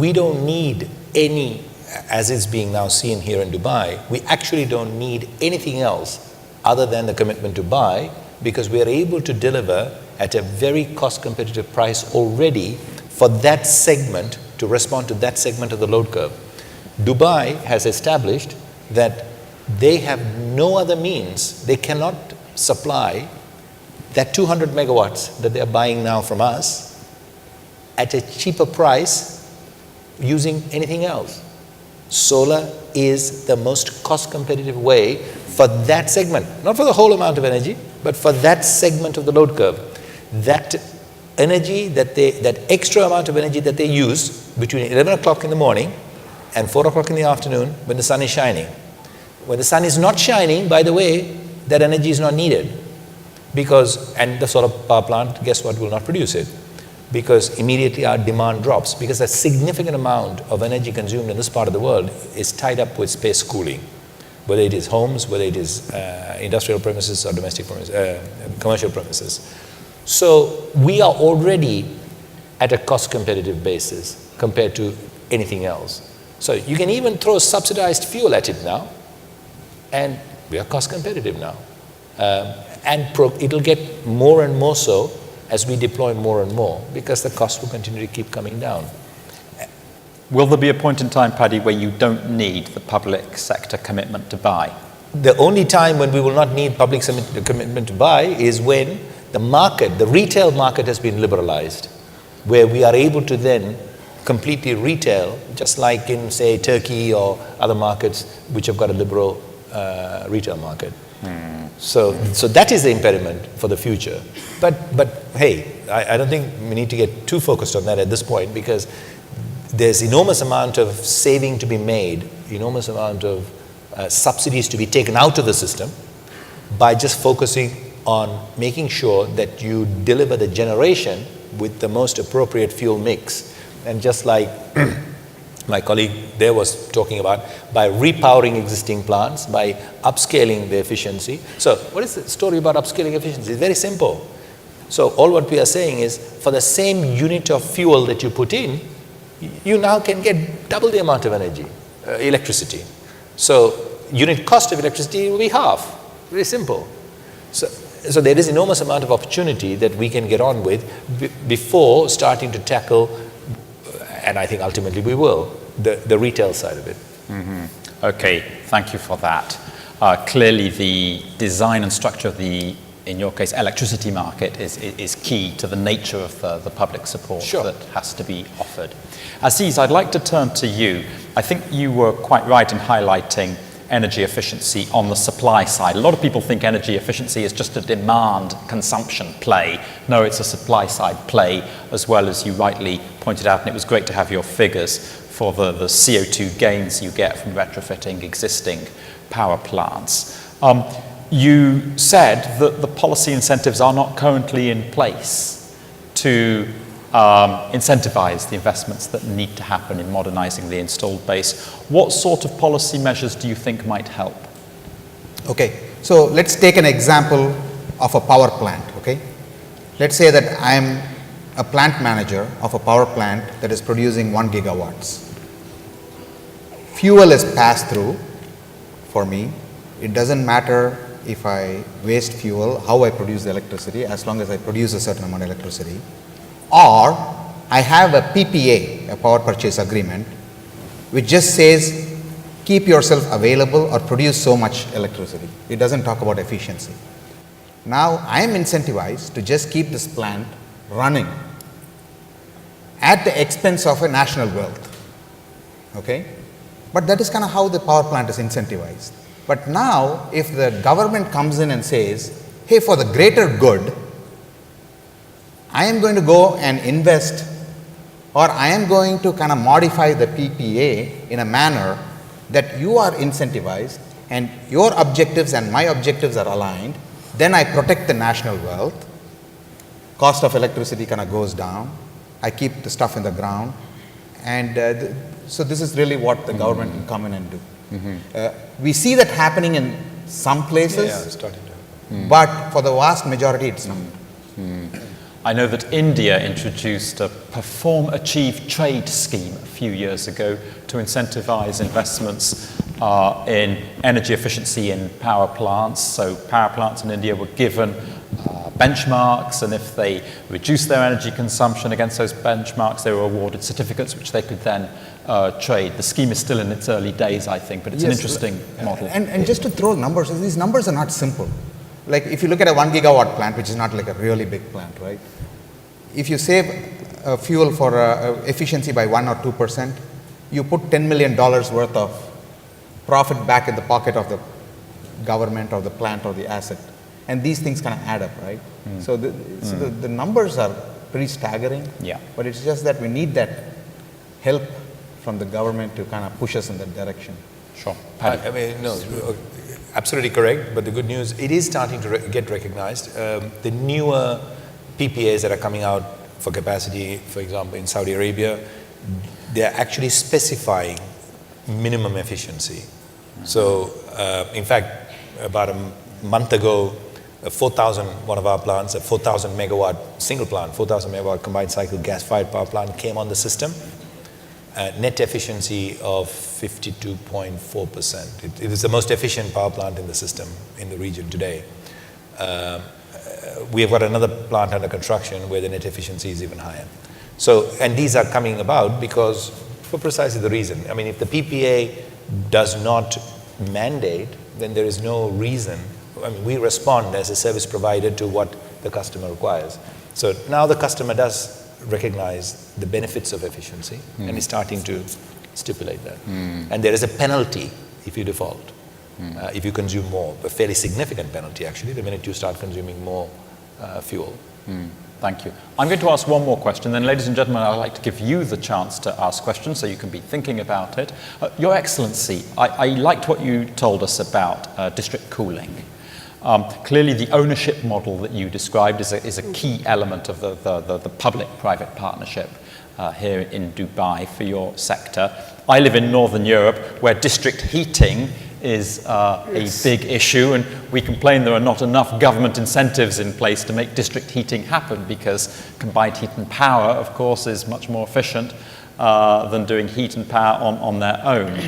need any, as is being now seen here in Dubai, we actually don't need anything else other than the commitment to buy, because we are able to deliver at a very cost competitive price already for that segment, to respond to that segment of the load curve. Dubai has established that they have no other means, they cannot supply that 200 megawatts that they are buying now from us at a cheaper price using anything else. Solar is the most cost competitive way for that segment, not for the whole amount of energy, but for that segment of the load curve. That energy, that extra amount of energy that they use between 11 o'clock in the morning and 4 o'clock in the afternoon when the sun is shining. When the sun is not shining, by the way, that energy is not needed, because, and the solar power plant, guess what, will not produce it. because immediately our demand drops, because a significant amount of energy consumed in this part of the world is tied up with space cooling, whether it is homes, whether it is industrial premises or domestic premises, commercial premises. So we are already at a cost competitive basis compared to anything else. So you can even throw subsidized fuel at it now, and we are cost competitive now. And it'll get more and more so as we deploy more and more, because the cost will continue to keep coming down. Will there be a point in time, Paddy, where you don't need the public sector commitment to buy? The only time when we will not need public commitment to buy is when the market, the retail market, has been liberalized, where we are able to then completely retail, just like in, say, Turkey or other markets which have got a liberal retail market. So that is the impediment for the future. But hey, I don't think we need to get too focused on that at this point, because there's enormous amount of saving to be made, enormous amount of subsidies to be taken out of the system by just focusing on making sure that you deliver the generation with the most appropriate fuel mix. And just like my colleague there was talking about, by repowering existing plants, by upscaling the efficiency. So what is the story about upscaling efficiency? It's very simple. So all what we are saying is, for the same unit of fuel that you put in, you now can get double the amount of energy, electricity. So unit cost of electricity will be half. Very simple. So there is enormous amount of opportunity that we can get on with before starting to tackle, and I think ultimately we will, the retail side of it. Okay, thank you for that. Clearly the design and structure of the, in your case, electricity market is key to the nature of the public support that has to be offered. Aziz, I'd like to turn to you. I think you were quite right in highlighting energy efficiency on the supply side. A lot of people think energy efficiency is just a demand consumption play. No, it's a supply side play, as well, as you rightly pointed out, and it was great to have your figures for the CO2 gains you get from retrofitting existing power plants. You said that the policy incentives are not currently in place to incentivize the investments that need to happen in modernizing the installed base. What sort of policy measures do you think might help? Okay, so let's take an example of a power plant, okay? Let's say that I'm a plant manager of a power plant that is producing 1 gigawatts. Fuel is passed through for me. It doesn't matter if I waste fuel, how I produce the electricity, as long as I produce a certain amount of electricity. Or I have a PPA, a power purchase agreement, which just says keep yourself available or produce so much electricity. It doesn't talk about efficiency. Now I am incentivized to just keep this plant running at the expense of a national wealth. Okay? But that is kind of how the power plant is incentivized. But now if the government comes in and says, hey, for the greater good, I am going to go and invest, or I am going to kind of modify the PPA in a manner that you are incentivized and your objectives and my objectives are aligned, then I protect the national wealth. Cost of electricity kind of goes down. I keep the stuff in the ground. And so this is really what the government can come in and do. We see that happening in some places, it's starting to. But for the vast majority it's not. I know that India introduced a Perform Achieve Trade scheme a few years ago to incentivize investments in energy efficiency in power plants. So power plants in India were given benchmarks, and if they reduced their energy consumption against those benchmarks, they were awarded certificates which they could then trade. The scheme is still in its early days, I think, but it's an interesting model. And just to throw numbers, these numbers are not simple. Like if you look at a 1 gigawatt plant, which is not like a really big plant, right? If you save fuel for efficiency by 1 or 2%, you put $10 million worth of profit back in the pocket of the government or the plant or the asset. And these things kind of add up, right? So the numbers are pretty staggering. Yeah. But it's just that we need that help from the government to kind of push us in that direction. Sure. I mean, no, absolutely correct. But the good news, it is starting to get recognized. The newer PPAs that are coming out for capacity, for example, in Saudi Arabia, they're actually specifying minimum efficiency. So, in fact, about a month ago, one of our plants, a 4,000 megawatt single plant, 4,000 megawatt combined cycle gas-fired power plant came on the system. Net efficiency of 52.4%. It is the most efficient power plant in the system in the region today. We have got another plant under construction where the net efficiency is even higher. So, and these are coming about because, for precisely the reason, I mean, if the PPA does not mandate, then there is no reason. I mean, we respond as a service provider to what the customer requires. So now the customer does recognize the benefits of efficiency and is starting to stipulate that. And there is a penalty if you default, if you consume more, a fairly significant penalty actually, the minute you start consuming more fuel. Thank you. I'm going to ask one more question, then ladies and gentlemen, I'd like to give you the chance to ask questions so you can be thinking about it. Your Excellency, I liked what you told us about district cooling. Clearly the ownership model that you described is a key element of the public-private partnership here in Dubai for your sector. I live in Northern Europe where district heating is a big issue, and we complain there are not enough government incentives in place to make district heating happen because combined heat and power, of course, is much more efficient than doing heat and power on their own.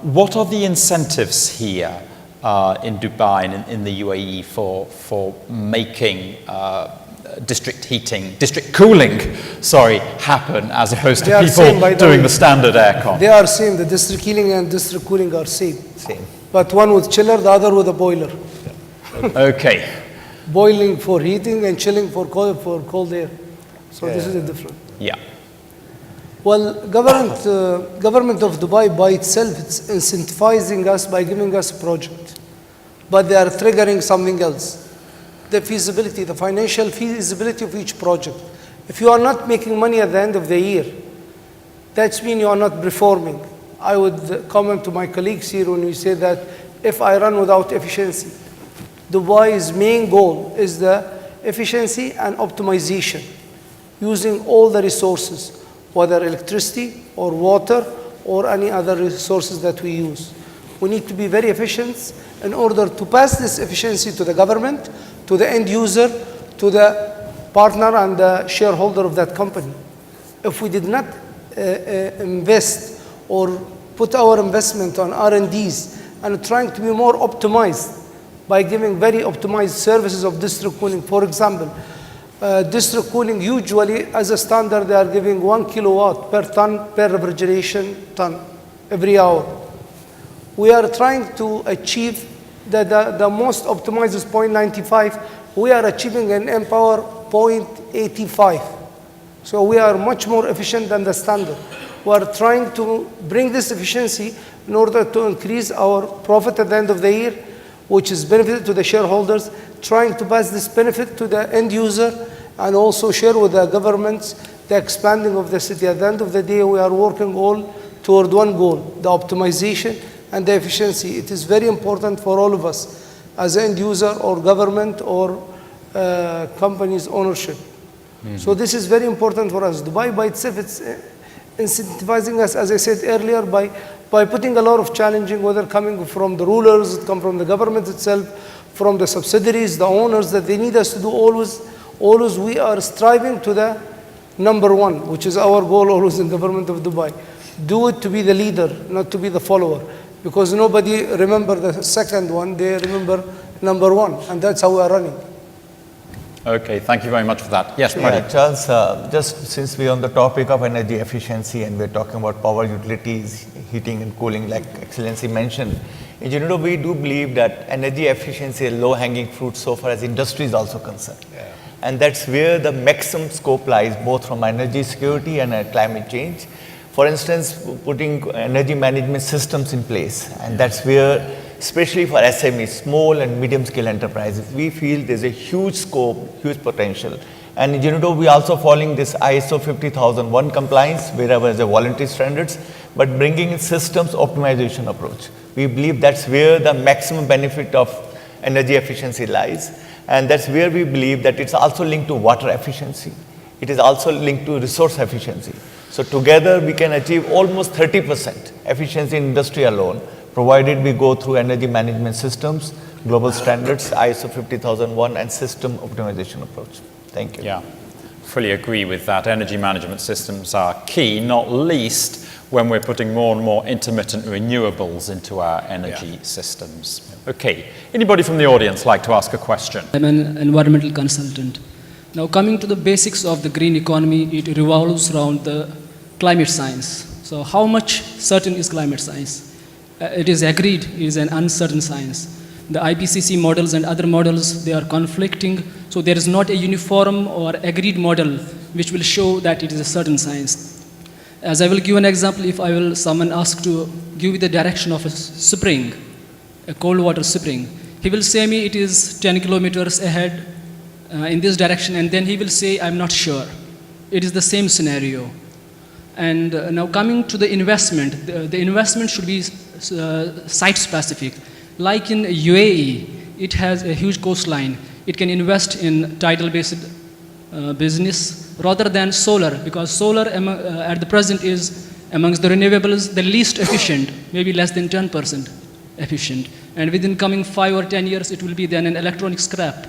What are the incentives here in Dubai and in the UAE for making district cooling, happen as opposed to people doing the standard aircon? They are same. The district heating and district cooling are same. But one with chiller, the other with a boiler. Okay. Boiling for heating and chilling for cold air. So this is a different. Yeah. Well, government of Dubai by itself, it's incentivizing us by giving us a project. But they are triggering something else. The feasibility, the financial feasibility of each project. If you are not making money at the end of the year, that means you are not performing. I would comment to my colleagues here when we say that if I run without efficiency, Dubai's main goal is the efficiency and optimization, using all the resources, whether electricity or water or any other resources that we use. We need to be very efficient in order to pass this efficiency to the government, to the end user, to the partner and the shareholder of that company. If we did not invest or put our investment on R&Ds and trying to be more optimized by giving very optimized services of district cooling, for example, district cooling usually as a standard they are giving 1 kilowatt per ton per refrigeration ton every hour. We are trying to achieve the most optimized is 0.95. We are achieving an M-Power 0.85. So we are much more efficient than the standard. We are trying to bring this efficiency in order to increase our profit at the end of the year, which is benefit to the shareholders, trying to pass this benefit to the end user and also share with the governments the expanding of the city. At the end of the day, we are working all toward one goal, the optimization and the efficiency. It is very important for all of us as end user or government or company's ownership. So this is very important for us. Dubai by itself, it's incentivizing us, as I said earlier, by putting a lot of challenging, whether coming from the rulers, it come from the government itself, from the subsidiaries, the owners, that they need us to do always we are striving to the number one, which is our goal always in government of Dubai. Do it to be the leader, not to be the follower. Because nobody remember the second one, they remember number one, and that's how we are running. Okay, thank you very much for that. Yes, Pradeep. Charles, just since we're on the topic of energy efficiency and we're talking about power utilities, heating and cooling, like Excellency mentioned, in general, we do believe that energy efficiency is low-hanging fruit so far as industry is also concerned. And that's where the maximum scope lies, both from energy security and climate change. For instance, putting energy management systems in place, and that's where, especially for SMEs, small and medium-scale enterprises, we feel there's a huge scope, huge potential. And in general, we are also following this ISO 50001 compliance, wherever there's a voluntary standards, but bringing in systems optimization approach. We believe that's where the maximum benefit of energy efficiency lies. And that's where we believe that it's also linked to water efficiency. it is also linked to resource efficiency. So together we can achieve almost 30% efficiency in industry alone, provided we go through energy management systems, global standards, ISO 50001, and system optimization approach. Thank you. Yeah, fully agree with that. Energy management systems are key, not least when we're putting more and more intermittent renewables into our energy systems. Okay, anybody from the audience like to ask a question? I'm an environmental consultant. Now, coming to the basics of the green economy, it revolves around the climate science. So how much certain is climate science? It is agreed it is an uncertain science. The IPCC models and other models, they are conflicting. So there is not a uniform or agreed model which will show that it is a certain science. As I will give an example, if I will someone ask to give me the direction of a spring, a cold water spring, he will say me it is 10 kilometers ahead in this direction, and then he will say I'm not sure. It is the same scenario. And now coming to the investment, the investment should be site specific. Like in UAE, it has a huge coastline. It can invest in tidal based business rather than solar, because solar at the present is amongst the renewables the least efficient, maybe less than 10% efficient. And within coming 5 or 10 years, it will be then an electronic scrap.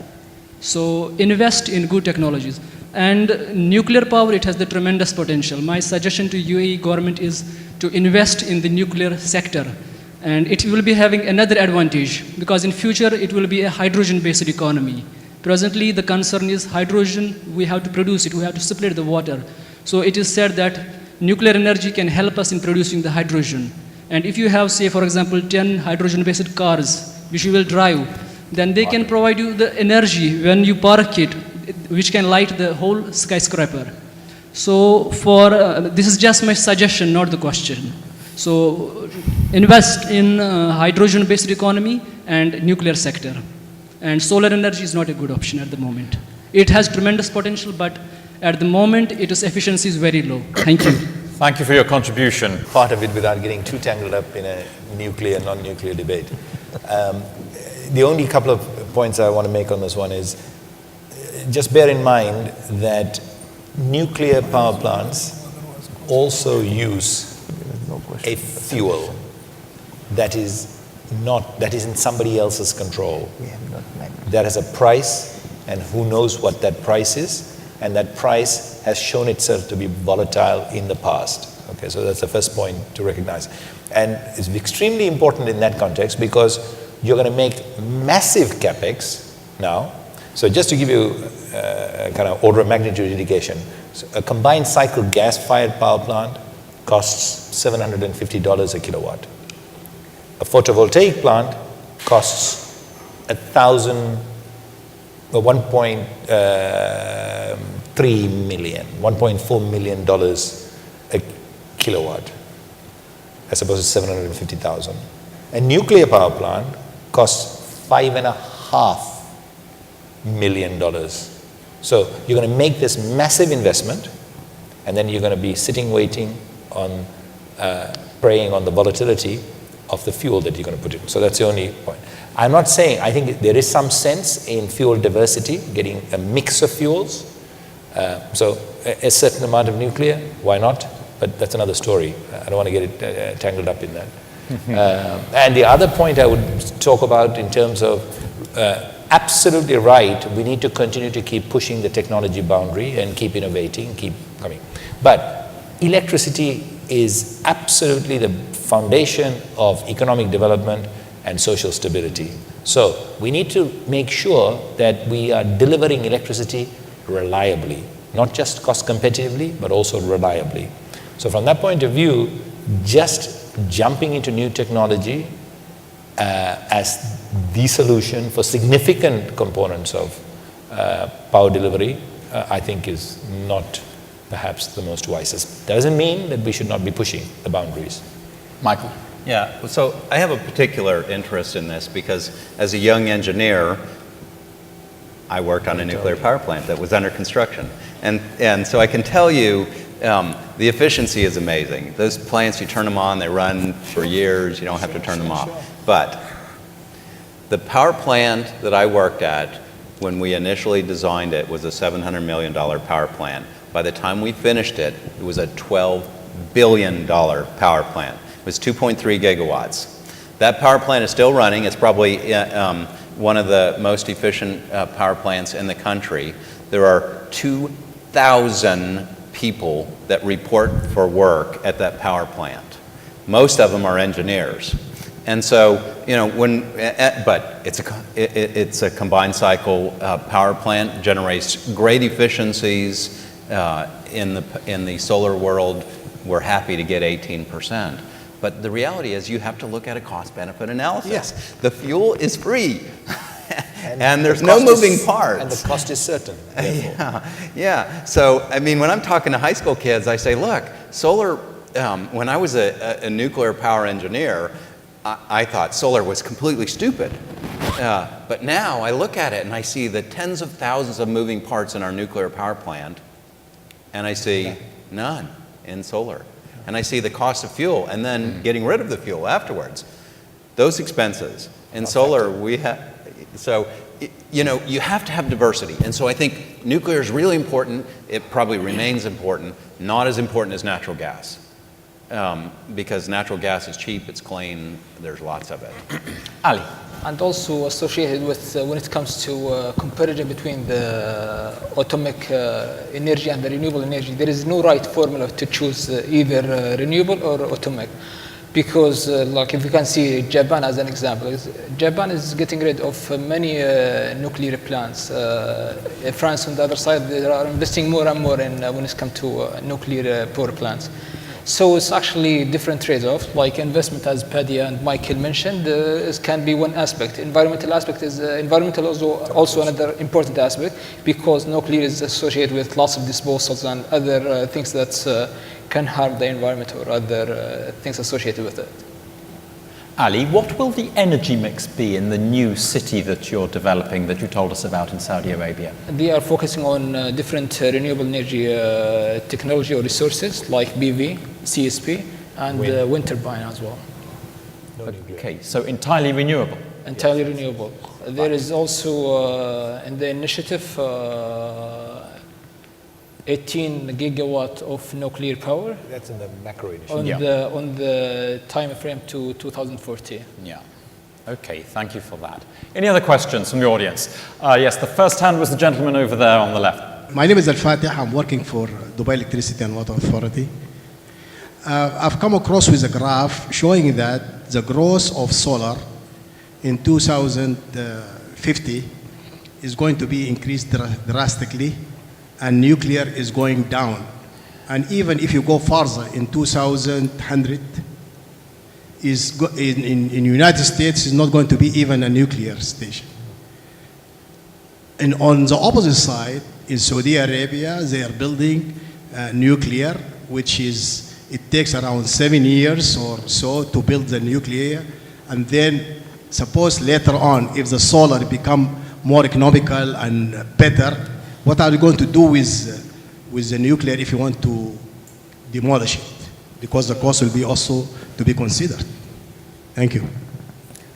So invest in good technologies. And nuclear power, it has the tremendous potential. My suggestion to UAE government is to invest in the nuclear sector. And it will be having another advantage, because in future it will be a hydrogen-based economy. Presently, the concern is hydrogen, we have to produce it, we have to separate the water. So it is said that nuclear energy can help us in producing the hydrogen. And if you have, say, for example, 10 hydrogen-based cars, which you will drive, then they can provide you the energy when you park it, which can light the whole skyscraper. So this is just my suggestion, not the question. So invest in hydrogen-based economy and nuclear sector. And solar energy is not a good option at the moment. It has tremendous potential, but at the moment, its efficiency is very low. Thank you. Thank you for your contribution. Part of it without getting too tangled up in a nuclear, non-nuclear debate. The only couple of points I want to make on this one is, just bear in mind that nuclear power plants also use a fuel that is in somebody else's control. That has a price, and who knows what that price is, and that price has shown itself to be volatile in the past. Okay, so that's the first point to recognize. And it's extremely important in that context, because you're going to make massive capex now. So just to give you a kind of order of magnitude indication, so a combined cycle gas-fired power plant costs $750 a kilowatt. A photovoltaic plant costs $1.4 million a kilowatt, as opposed to 750,000. A nuclear power plant costs $5.5 million. So you're going to make this massive investment, and then you're going to be sitting waiting on, preying on the volatility of the fuel that you're going to put in. So that's the only point. I'm not saying, I think there is some sense in fuel diversity, getting a mix of fuels. So a certain amount of nuclear, why not? But that's another story. I don't want to get it tangled up in that. And the other point I would talk about in terms of absolutely right, we need to continue to keep pushing the technology boundary and keep innovating, keep coming. But electricity is absolutely the foundation of economic development and social stability. So we need to make sure that we are delivering electricity reliably, not just cost competitively, but also reliably. So from that point of view, just jumping into new technology as the solution for significant components of power delivery, I think is not perhaps the most wisest. Doesn't mean that we should not be pushing the boundaries. Michael? Yeah, so I have a particular interest in this because as a young engineer, I worked on a nuclear power plant that was under construction. And so I can tell you, the efficiency is amazing. Those plants, you turn them on, they run for years, you don't have to turn them off. But the power plant that I worked at when we initially designed it was a $700 million power plant. By the time we finished it, it was a $12 billion power plant. It was 2.3 gigawatts. That power plant is still running. It's probably one of the most efficient power plants in the country. There are 2,000 people that report for work at that power plant. Most of them are engineers. And so, but it's a combined cycle power plant, generates great efficiencies. In the solar world, we're happy to get 18%. But the reality is you have to look at a cost-benefit analysis. Yes. The fuel is free, and there's no moving parts. And the cost is certain. Yeah. So, I mean, when I'm talking to high school kids, I say, look, solar, when I was a nuclear power engineer, I thought solar was completely stupid. But now I look at it and I see the tens of thousands of moving parts in our nuclear power plant, and I see none in solar. And I see the cost of fuel and then getting rid of the fuel afterwards. Those expenses. In solar, we have, so, you have to have diversity. And so I think nuclear is really important. It probably remains important, not as important as natural gas. Because natural gas is cheap, it's clean, there's lots of it. Ali. And also associated with when it comes to comparison between the atomic energy and the renewable energy, there is no right formula to choose either renewable or atomic. Because like if you can see Japan as an example, Japan is getting rid of many nuclear plants. France on the other side, they are investing more and more in when it comes to nuclear power plants. So it's actually different trade-off, like investment, as Paddy and Michael mentioned, can be one aspect. Environmental aspect is environmental also another important aspect, because nuclear is associated with lots of disposals and other things that can harm the environment or other things associated with it. Ali, what will the energy mix be in the new city that you're developing that you told us about in Saudi Arabia? They are focusing on different renewable energy technology or resources like PV, CSP, and wind turbine as well. Okay, so entirely renewable? Entirely renewable. There is also in the initiative 18 gigawatt of nuclear power. That's in the macro initiative. On the time frame to 2040. Yeah. Okay, thank you for that. Any other questions from the audience? Yes, the first hand was the gentleman over there on the left. My name is Al-Fatih. I'm working for Dubai Electricity and Water Authority. I've come across with a graph showing that the growth of solar in 2050 is going to be increased drastically, and nuclear is going down. And even if you go further, in 2100, in United States is not going to be even a nuclear station. And on the opposite side, in Saudi Arabia, they are building nuclear, which is, it takes around 7 years or so to build the nuclear. And then suppose later on, if the solar become more economical and better, what are you going to do with the nuclear if you want to demolish it? Because the cost will be also to be considered. Thank you.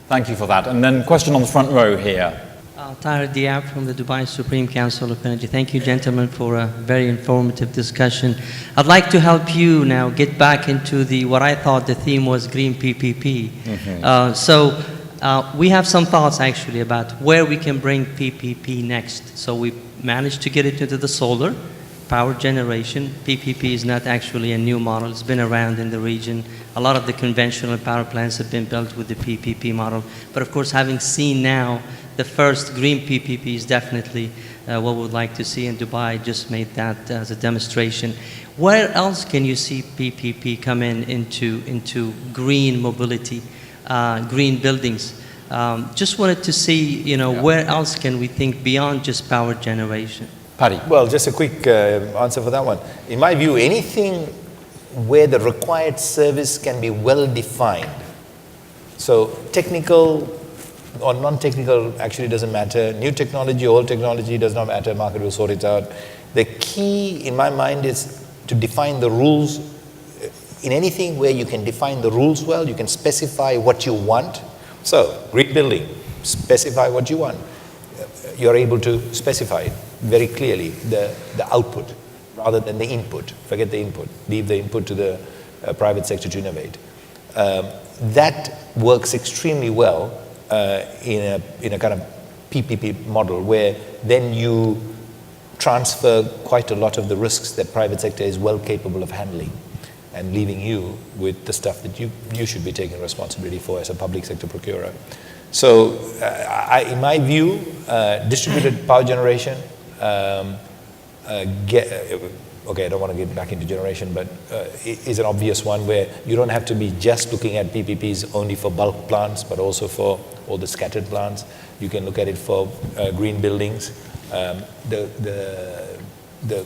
Thank you for that. And then question on the front row here. Tahir Diab from the Dubai Supreme Council of Energy. Thank you, gentlemen, for a very informative discussion. I'd like to help you now get back into what I thought the theme was green PPP. We have some thoughts actually about where we can bring PPP next. So we managed to get it into the solar power generation. PPP is not actually a new model. It's been around in the region. A lot of the conventional power plants have been built with the PPP model. But of course, having seen now the first green PPP is definitely what we would like to see, in Dubai just made that as a demonstration. Where else can you see PPP come into green mobility, green buildings? Just wanted to see, where else can we think beyond just power generation? Paddy. Well, just a quick answer for that one. In my view, anything where the required service can be well defined. So technical or non-technical actually doesn't matter. New technology, old technology does not matter. Market will sort it out. The key in my mind is to define the rules. In anything where you can define the rules well, you can specify what you want. So, green building, specify what you want. You're able to specify it very clearly, the output. rather than the input. Forget the input. Leave the input to the private sector to innovate. That works extremely well in a kind of PPP model, where then you transfer quite a lot of the risks that private sector is well capable of handling, and leaving you with the stuff that you should be taking responsibility for as a public sector procurer. So in my view, distributed power generation, okay, I don't want to get back into generation, but is an obvious one where you don't have to be just looking at PPPs only for bulk plants, but also for all the scattered plants. You can look at it for green buildings. The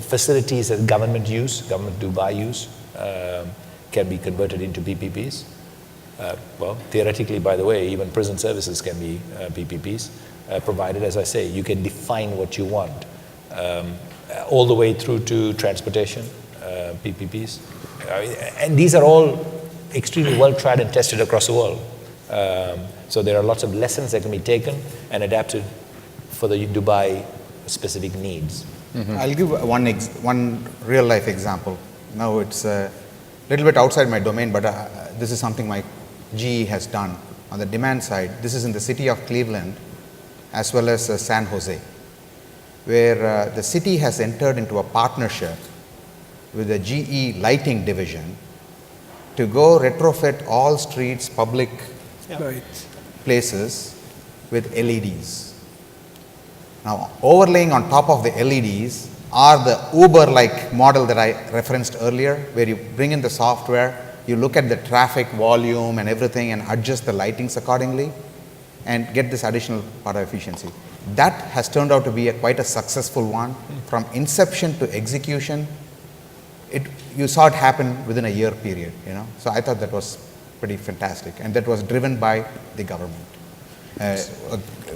facilities that government Dubai use, can be converted into PPPs. Well, theoretically, by the way, even prison services can be PPPs, provided, as I say, you can define what you want. All the way through to transportation, PPPs. And these are all extremely well tried and tested across the world. So there are lots of lessons that can be taken and adapted for the Dubai specific needs. Mm-hmm. I'll give one real life example. Now it's a little bit outside my domain, but this is something my GE has done on the demand side. This is in the city of Cleveland as well as San Jose, where the city has entered into a partnership with the GE lighting division to go retrofit all streets, public places with LEDs. Now, overlaying on top of the LEDs are the Uber-like model that I referenced earlier, where you bring in the software, you look at the traffic volume and everything and adjust the lightings accordingly and get this additional part of efficiency. That has turned out to be quite a successful one. From inception to execution, you saw it happen within a year period, So I thought that was pretty fantastic, and that was driven by the government. A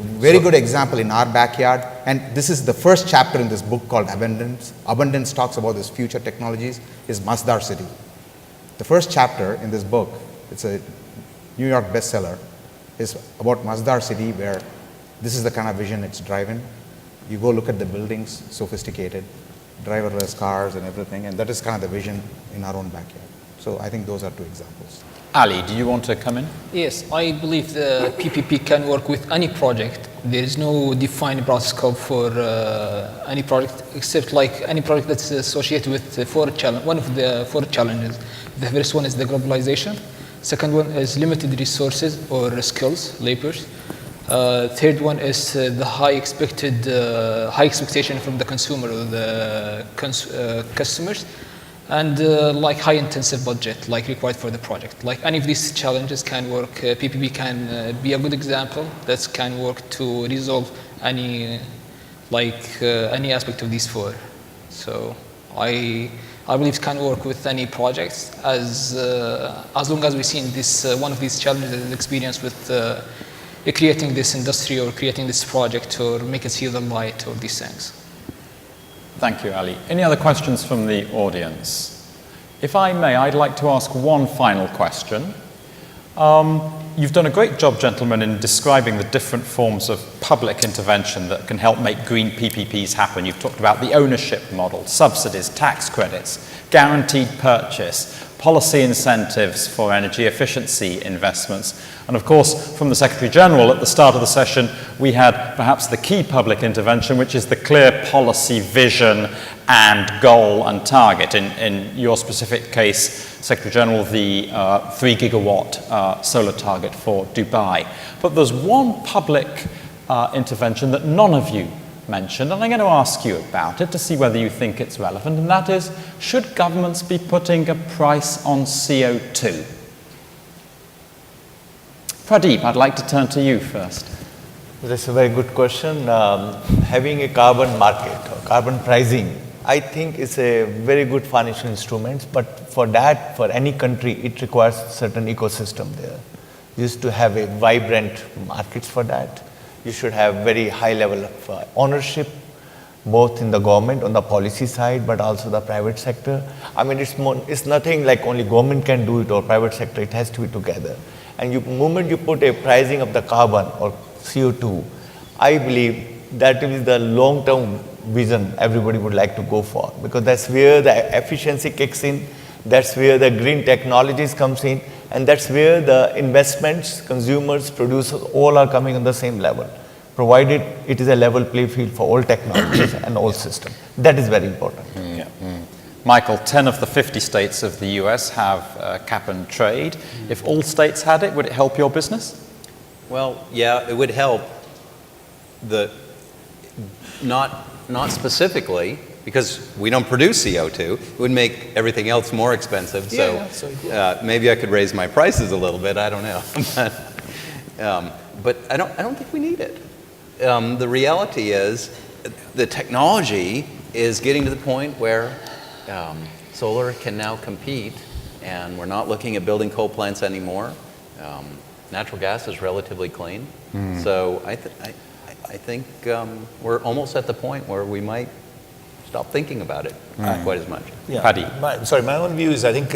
very good example in our backyard, and this is the first chapter in this book called Abundance. Abundance talks about these future technologies, is Masdar City. The first chapter in this book, it's a New York bestseller, is about Masdar City, where this is the kind of vision it's driving. You go look at the buildings, sophisticated, driverless cars and everything, and that is kind of the vision in our own backyard. So I think those are two examples. Ali, do you want to come in? Yes, I believe the PPP can work with any project. There is no defined broad scope for any project, except like any project that's associated with one of the 4 challenges. The first one is the globalization. Second one is limited resources or skills, labors. Third one is the high expectation from the consumer or the customers, and like high intensive budget, like required for the project. Like any of these challenges can work. PPP can be a good example that can work to resolve any aspect of these 4. So I believe it can work with any projects as long as we see in this one of these challenges is experience with creating this industry or creating this project or make it see the light or these things. Thank you, Ali. Any other questions from the audience? If I may, I'd like to ask one final question. You've done a great job, gentlemen, in describing the different forms of public intervention that can help make green PPPs happen. You've talked about the ownership model, subsidies, tax credits, guaranteed purchase, policy incentives for energy efficiency investments. And of course, from the Secretary-General at the start of the session, we had perhaps the key public intervention, which is the clear policy vision and goal and target. In your specific case, Secretary-General, the 3 gigawatt solar target for Dubai. But there's one public intervention that none of you mentioned, and I'm going to ask you about it to see whether you think it's relevant, and that is, should governments be putting a price on CO2? Pradeep, I'd like to turn to you first. That's a very good question. Having a carbon market or carbon pricing, I think is a very good financial instrument, but for that, for any country, it requires certain ecosystem there. You used to have a vibrant markets for that. You should have very high level of ownership, both in the government on the policy side, but also the private sector. I mean, it's nothing like only government can do it or private sector, it has to be together. And the moment you put a pricing of the carbon or CO2, I believe that is the long-term vision everybody would like to go for, because that's where the efficiency kicks in, that's where the green technologies comes in, and that's where the investments, consumers, producers, all are coming on the same level, provided it is a level play field for all technologies and all systems. That is very important. Michael, 10 of the 50 states of the US have cap and trade. If all states had it, would it help your business? Well, yeah, it would help. Not specifically, because we don't produce CO2. It would make everything else more expensive. Maybe I could raise my prices a little bit. I don't know. But I don't think we need it. The reality is, the technology is getting to the point where solar can now compete, and we're not looking at building coal plants anymore. Natural gas is relatively clean. So I think we're almost at the point where we might stop thinking about it quite as much. Paddy. My own view is I think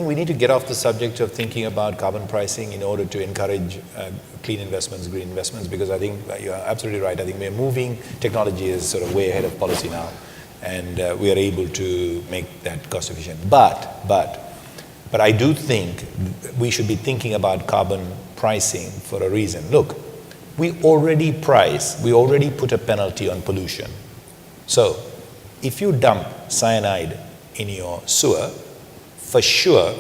we need to get off the subject of thinking about carbon pricing in order to encourage clean investments, green investments, because I think you're absolutely right. I think we're moving, technology is sort of way ahead of policy now, and we are able to make that cost efficient. But I do think we should be thinking about carbon pricing for a reason. Look, we already put a penalty on pollution. So if you dump cyanide in your sewer, for sure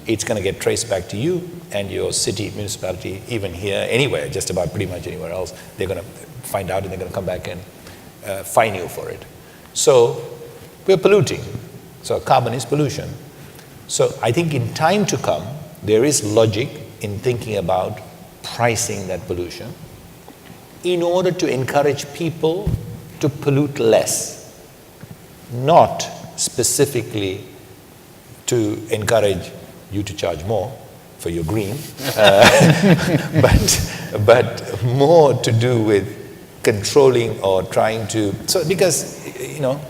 it's going to get traced back to you and your city, municipality, even here, anywhere, just about pretty much anywhere else. They're going to find out and they're going to come back and fine you for it. So we're polluting. So carbon is pollution. So I think in time to come, there is logic in thinking about pricing that pollution in order to encourage people to pollute less, not specifically to encourage you to charge more for your green, but more to do with controlling or trying to, so because,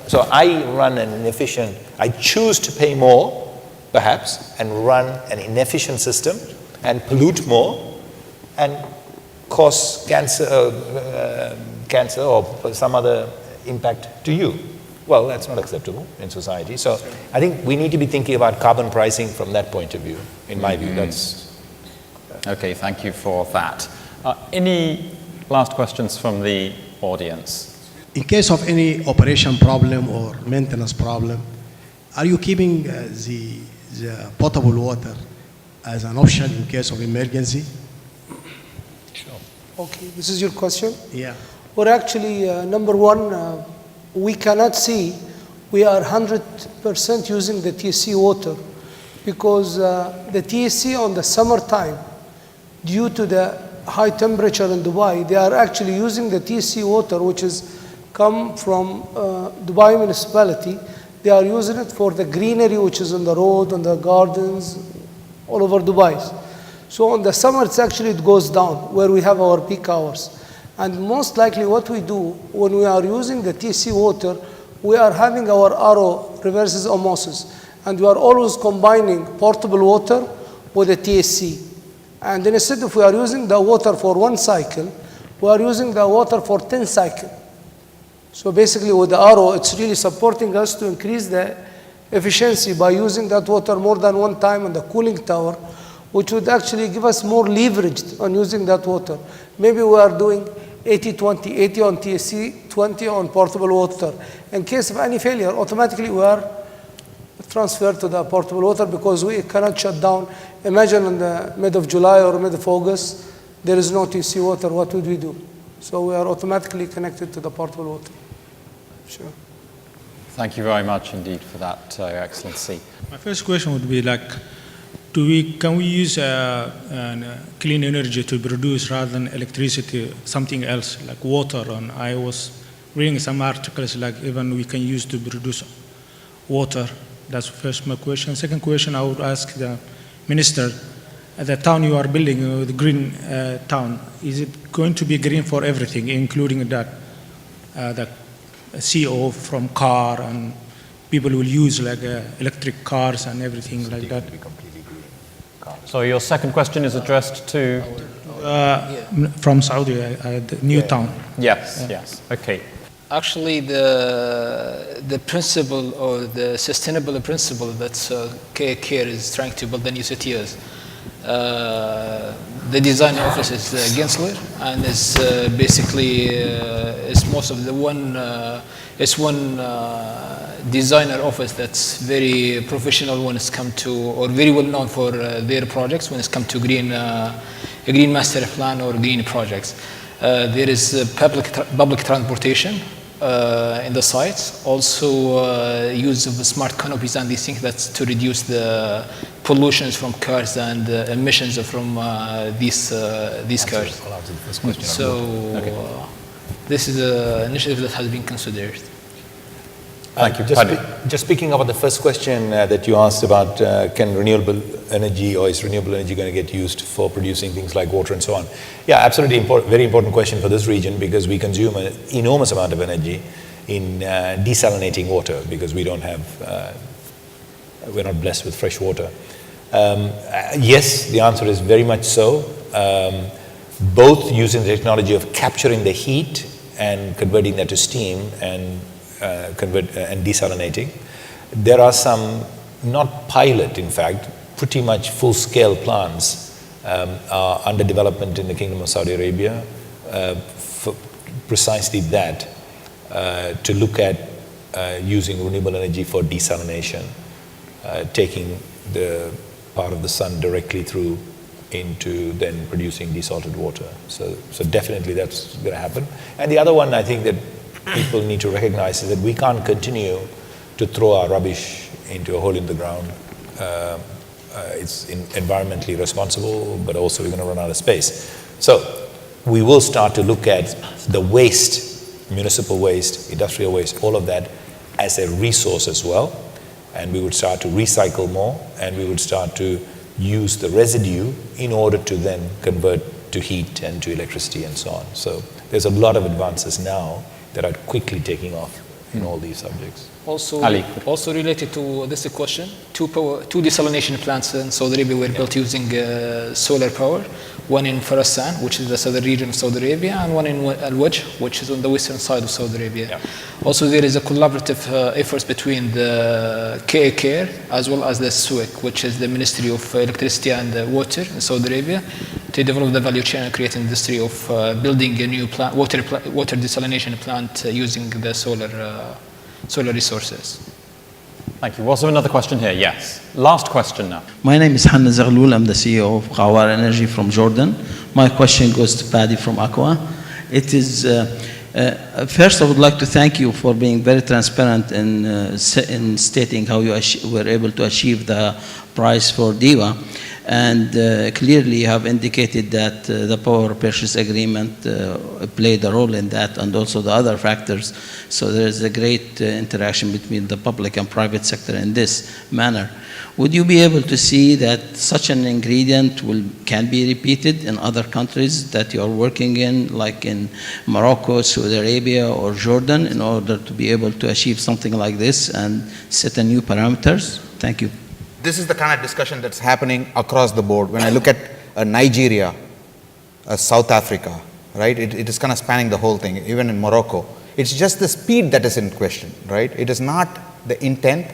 so I run an inefficient, I choose to pay more, perhaps, and run an inefficient system and pollute more and cause cancer or some other impact to you. Well, that's not acceptable in society. So I think we need to be thinking about carbon pricing from that point of view. In my view, that's... Okay, thank you for that. Any last questions from the audience? In case of any operation problem or maintenance problem, are you keeping the potable water as an option in case of emergency? Sure. Okay, this is your question? Yeah. Well, actually, number one, we cannot see we are 100% using the TSC water because the TSC on the summertime, due to the high temperature in Dubai, they are actually using the TSC water, which is come from Dubai municipality. They are using it for the greenery, which is on the road, on the gardens, all over Dubai. So on the summer, it goes down where we have our peak hours. And most likely what we do when we are using the TSC water, we are having our RO, reverses osmosis, and we are always combining portable water with the TSC. And then instead of we are using the water for one cycle, we are using the water for 10 cycles. So basically with the RO, it's really supporting us to increase the efficiency by using that water more than one time on the cooling tower, which would actually give us more leverage on using that water. Maybe we are doing 80-20, 80 on TSC, 20 on portable water. In case of any failure, automatically we are transferred to the portable water because we cannot shut down. Imagine in the mid of July or mid of August, there is no TSC water, what would we do? So we are automatically connected to the portable water. Sure. Thank you very much indeed for that, Your Excellency. My first question would be like, can we use clean energy to produce rather than electricity something else like water? And I was reading some articles like even we can use to produce water. That's first my question. Second question, I would ask the minister, the town you are building, the green town, is it going to be green for everything, including that the CO from car and people will use like electric cars and everything like that? So your second question is addressed to? From Saudi, the new town. Yes, yes. Okay. Actually, the principle or the sustainable principle that KKR is trying to build the new city is the design office is Gensler, and is basically is most of the one designer office that's very professional when it's come to, or very well known for their projects when it's come to green master plan or green projects. There is public transportation in the sites, also use of smart canopies and these things that's to reduce the pollutions from cars and emissions from these cars. So this is an initiative that has been considered. Thank you. Just speaking about the first question that you asked about can renewable energy, or is renewable energy going to get used for producing things like water and so on? Yeah, absolutely very important question for this region, because we consume an enormous amount of energy in desalinating water, because we don't have, we're not blessed with fresh water. Yes, the answer is very much so. Both using the technology of capturing the heat and converting that to steam and desalinating. There are some, not pilot in fact, pretty much full-scale plants are under development in the Kingdom of Saudi Arabia for precisely that, to look at using renewable energy for desalination, taking the part of the sun directly through into then producing desalted water. So definitely that's going to happen. And the other one I think that people need to recognize is that we can't continue to throw our rubbish into a hole in the ground. It's environmentally responsible, but also we're going to run out of space. So we will start to look at the waste, municipal waste, industrial waste, all of that as a resource as well. And we would start to recycle more, and we would start to use the residue in order to then convert to heat and to electricity and so on. So there's a lot of advances now that are quickly taking off in all these subjects. Also related to this question, two desalination plants in Saudi Arabia were built using solar power. One in Farasan, which is the southern region of Saudi Arabia, and one in Al-Wajh, which is on the western side of Saudi Arabia. Yeah. Also, there is a collaborative efforts between the KKR as well as the SUEC, which is the Ministry of Electricity and Water in Saudi Arabia, to develop the value chain and create an industry of building a new plant, water desalination plant using the solar resources. Thank you. We also have another question here. Yes. Last question now. My name is Hanna Zaghloul. I'm the CEO of Khawar Energy from Jordan. My question goes to Paddy from Aqua. It is, first I would like to thank you for being very transparent in stating how you were able to achieve the price for DEWA. And clearly you have indicated that the power purchase agreement played a role in that, and also the other factors. So there is a great interaction between the public and private sector in this manner. Would you be able to see that such an ingredient can be repeated in other countries that you are working in, like in Morocco, Saudi Arabia, or Jordan, in order to be able to achieve something like this and set a new parameters? Thank you. This is the kind of discussion that's happening across the board. When I look at Nigeria, South Africa, right? It is kind of spanning the whole thing, even in Morocco. It's just the speed that is in question, right? It is not the intent,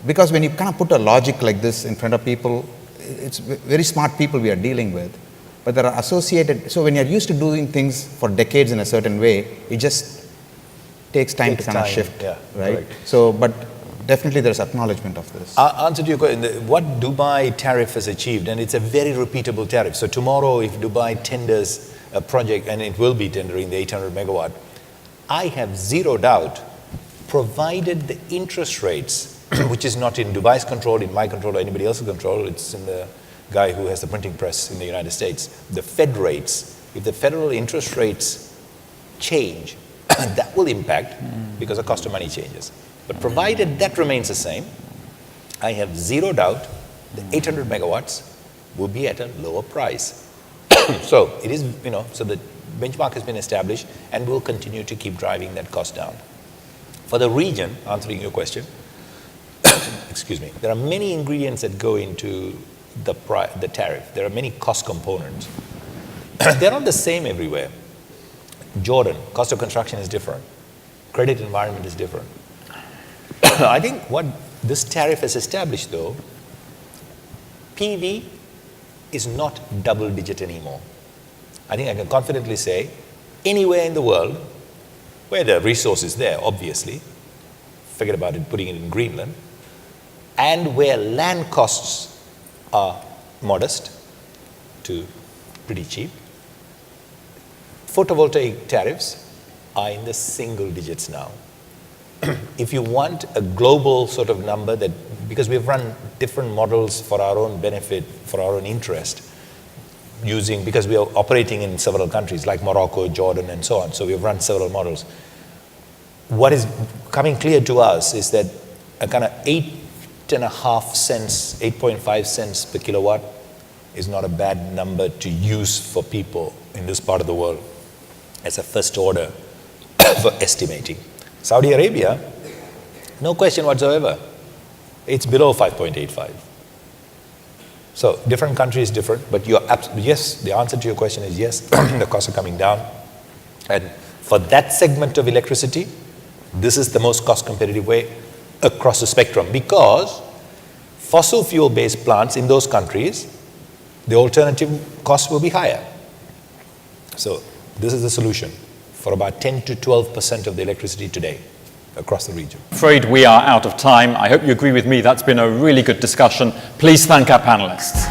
because when you kind of put a logic like this in front of people, it's very smart people we are dealing with, but there are associated, so when you're used to doing things for decades in a certain way, it just takes time to kind of shift, yeah, right? Correct. So, but definitely there's acknowledgement of this. Answer to your question, what Dubai tariff has achieved, and it's a very repeatable tariff. So tomorrow if Dubai tenders a project, and it will be tendering the 800 megawatt, I have zero doubt, provided the interest rates, which is not in Dubai's control, in my control, or anybody else's control, it's in the guy who has the printing press in the United States, the Fed rates, if the federal interest rates change, that will impact because the cost of money changes. But provided that remains the same, I have zero doubt the 800 megawatts will be at a lower price. So it is, so the benchmark has been established and will continue to keep driving that cost down. For the region, answering your question, excuse me, there are many ingredients that go into the tariff. There are many cost components. They're not the same everywhere. Jordan, cost of construction is different. credit environment is different. I think what this tariff has established, though, PV is not double digit anymore. I think I can confidently say anywhere in the world where the resource is there, obviously, forget about it, putting it in Greenland, and where land costs are modest to pretty cheap, photovoltaic tariffs are in the single digits now. If you want a global sort of number that, because we've run different models for our own benefit, for our own interest, because we are operating in several countries like Morocco, Jordan, and so on. So we've run several models. What is coming clear to us is that a kind of 8.5 cents, 8.5 cents per kilowatt is not a bad number to use for people in this part of the world as a first order for estimating. Saudi Arabia, no question whatsoever, it's below 5.85. So different countries different, but yes, the answer to your question is yes, the costs are coming down. And for that segment of electricity, this is the most cost competitive way across the spectrum, because fossil fuel based plants in those countries, the alternative cost will be higher. So this is the solution for about 10 to 12% of the electricity today across the region. Afraid we are out of time. I hope you agree with me. That's been a really good discussion. Please thank our panelists.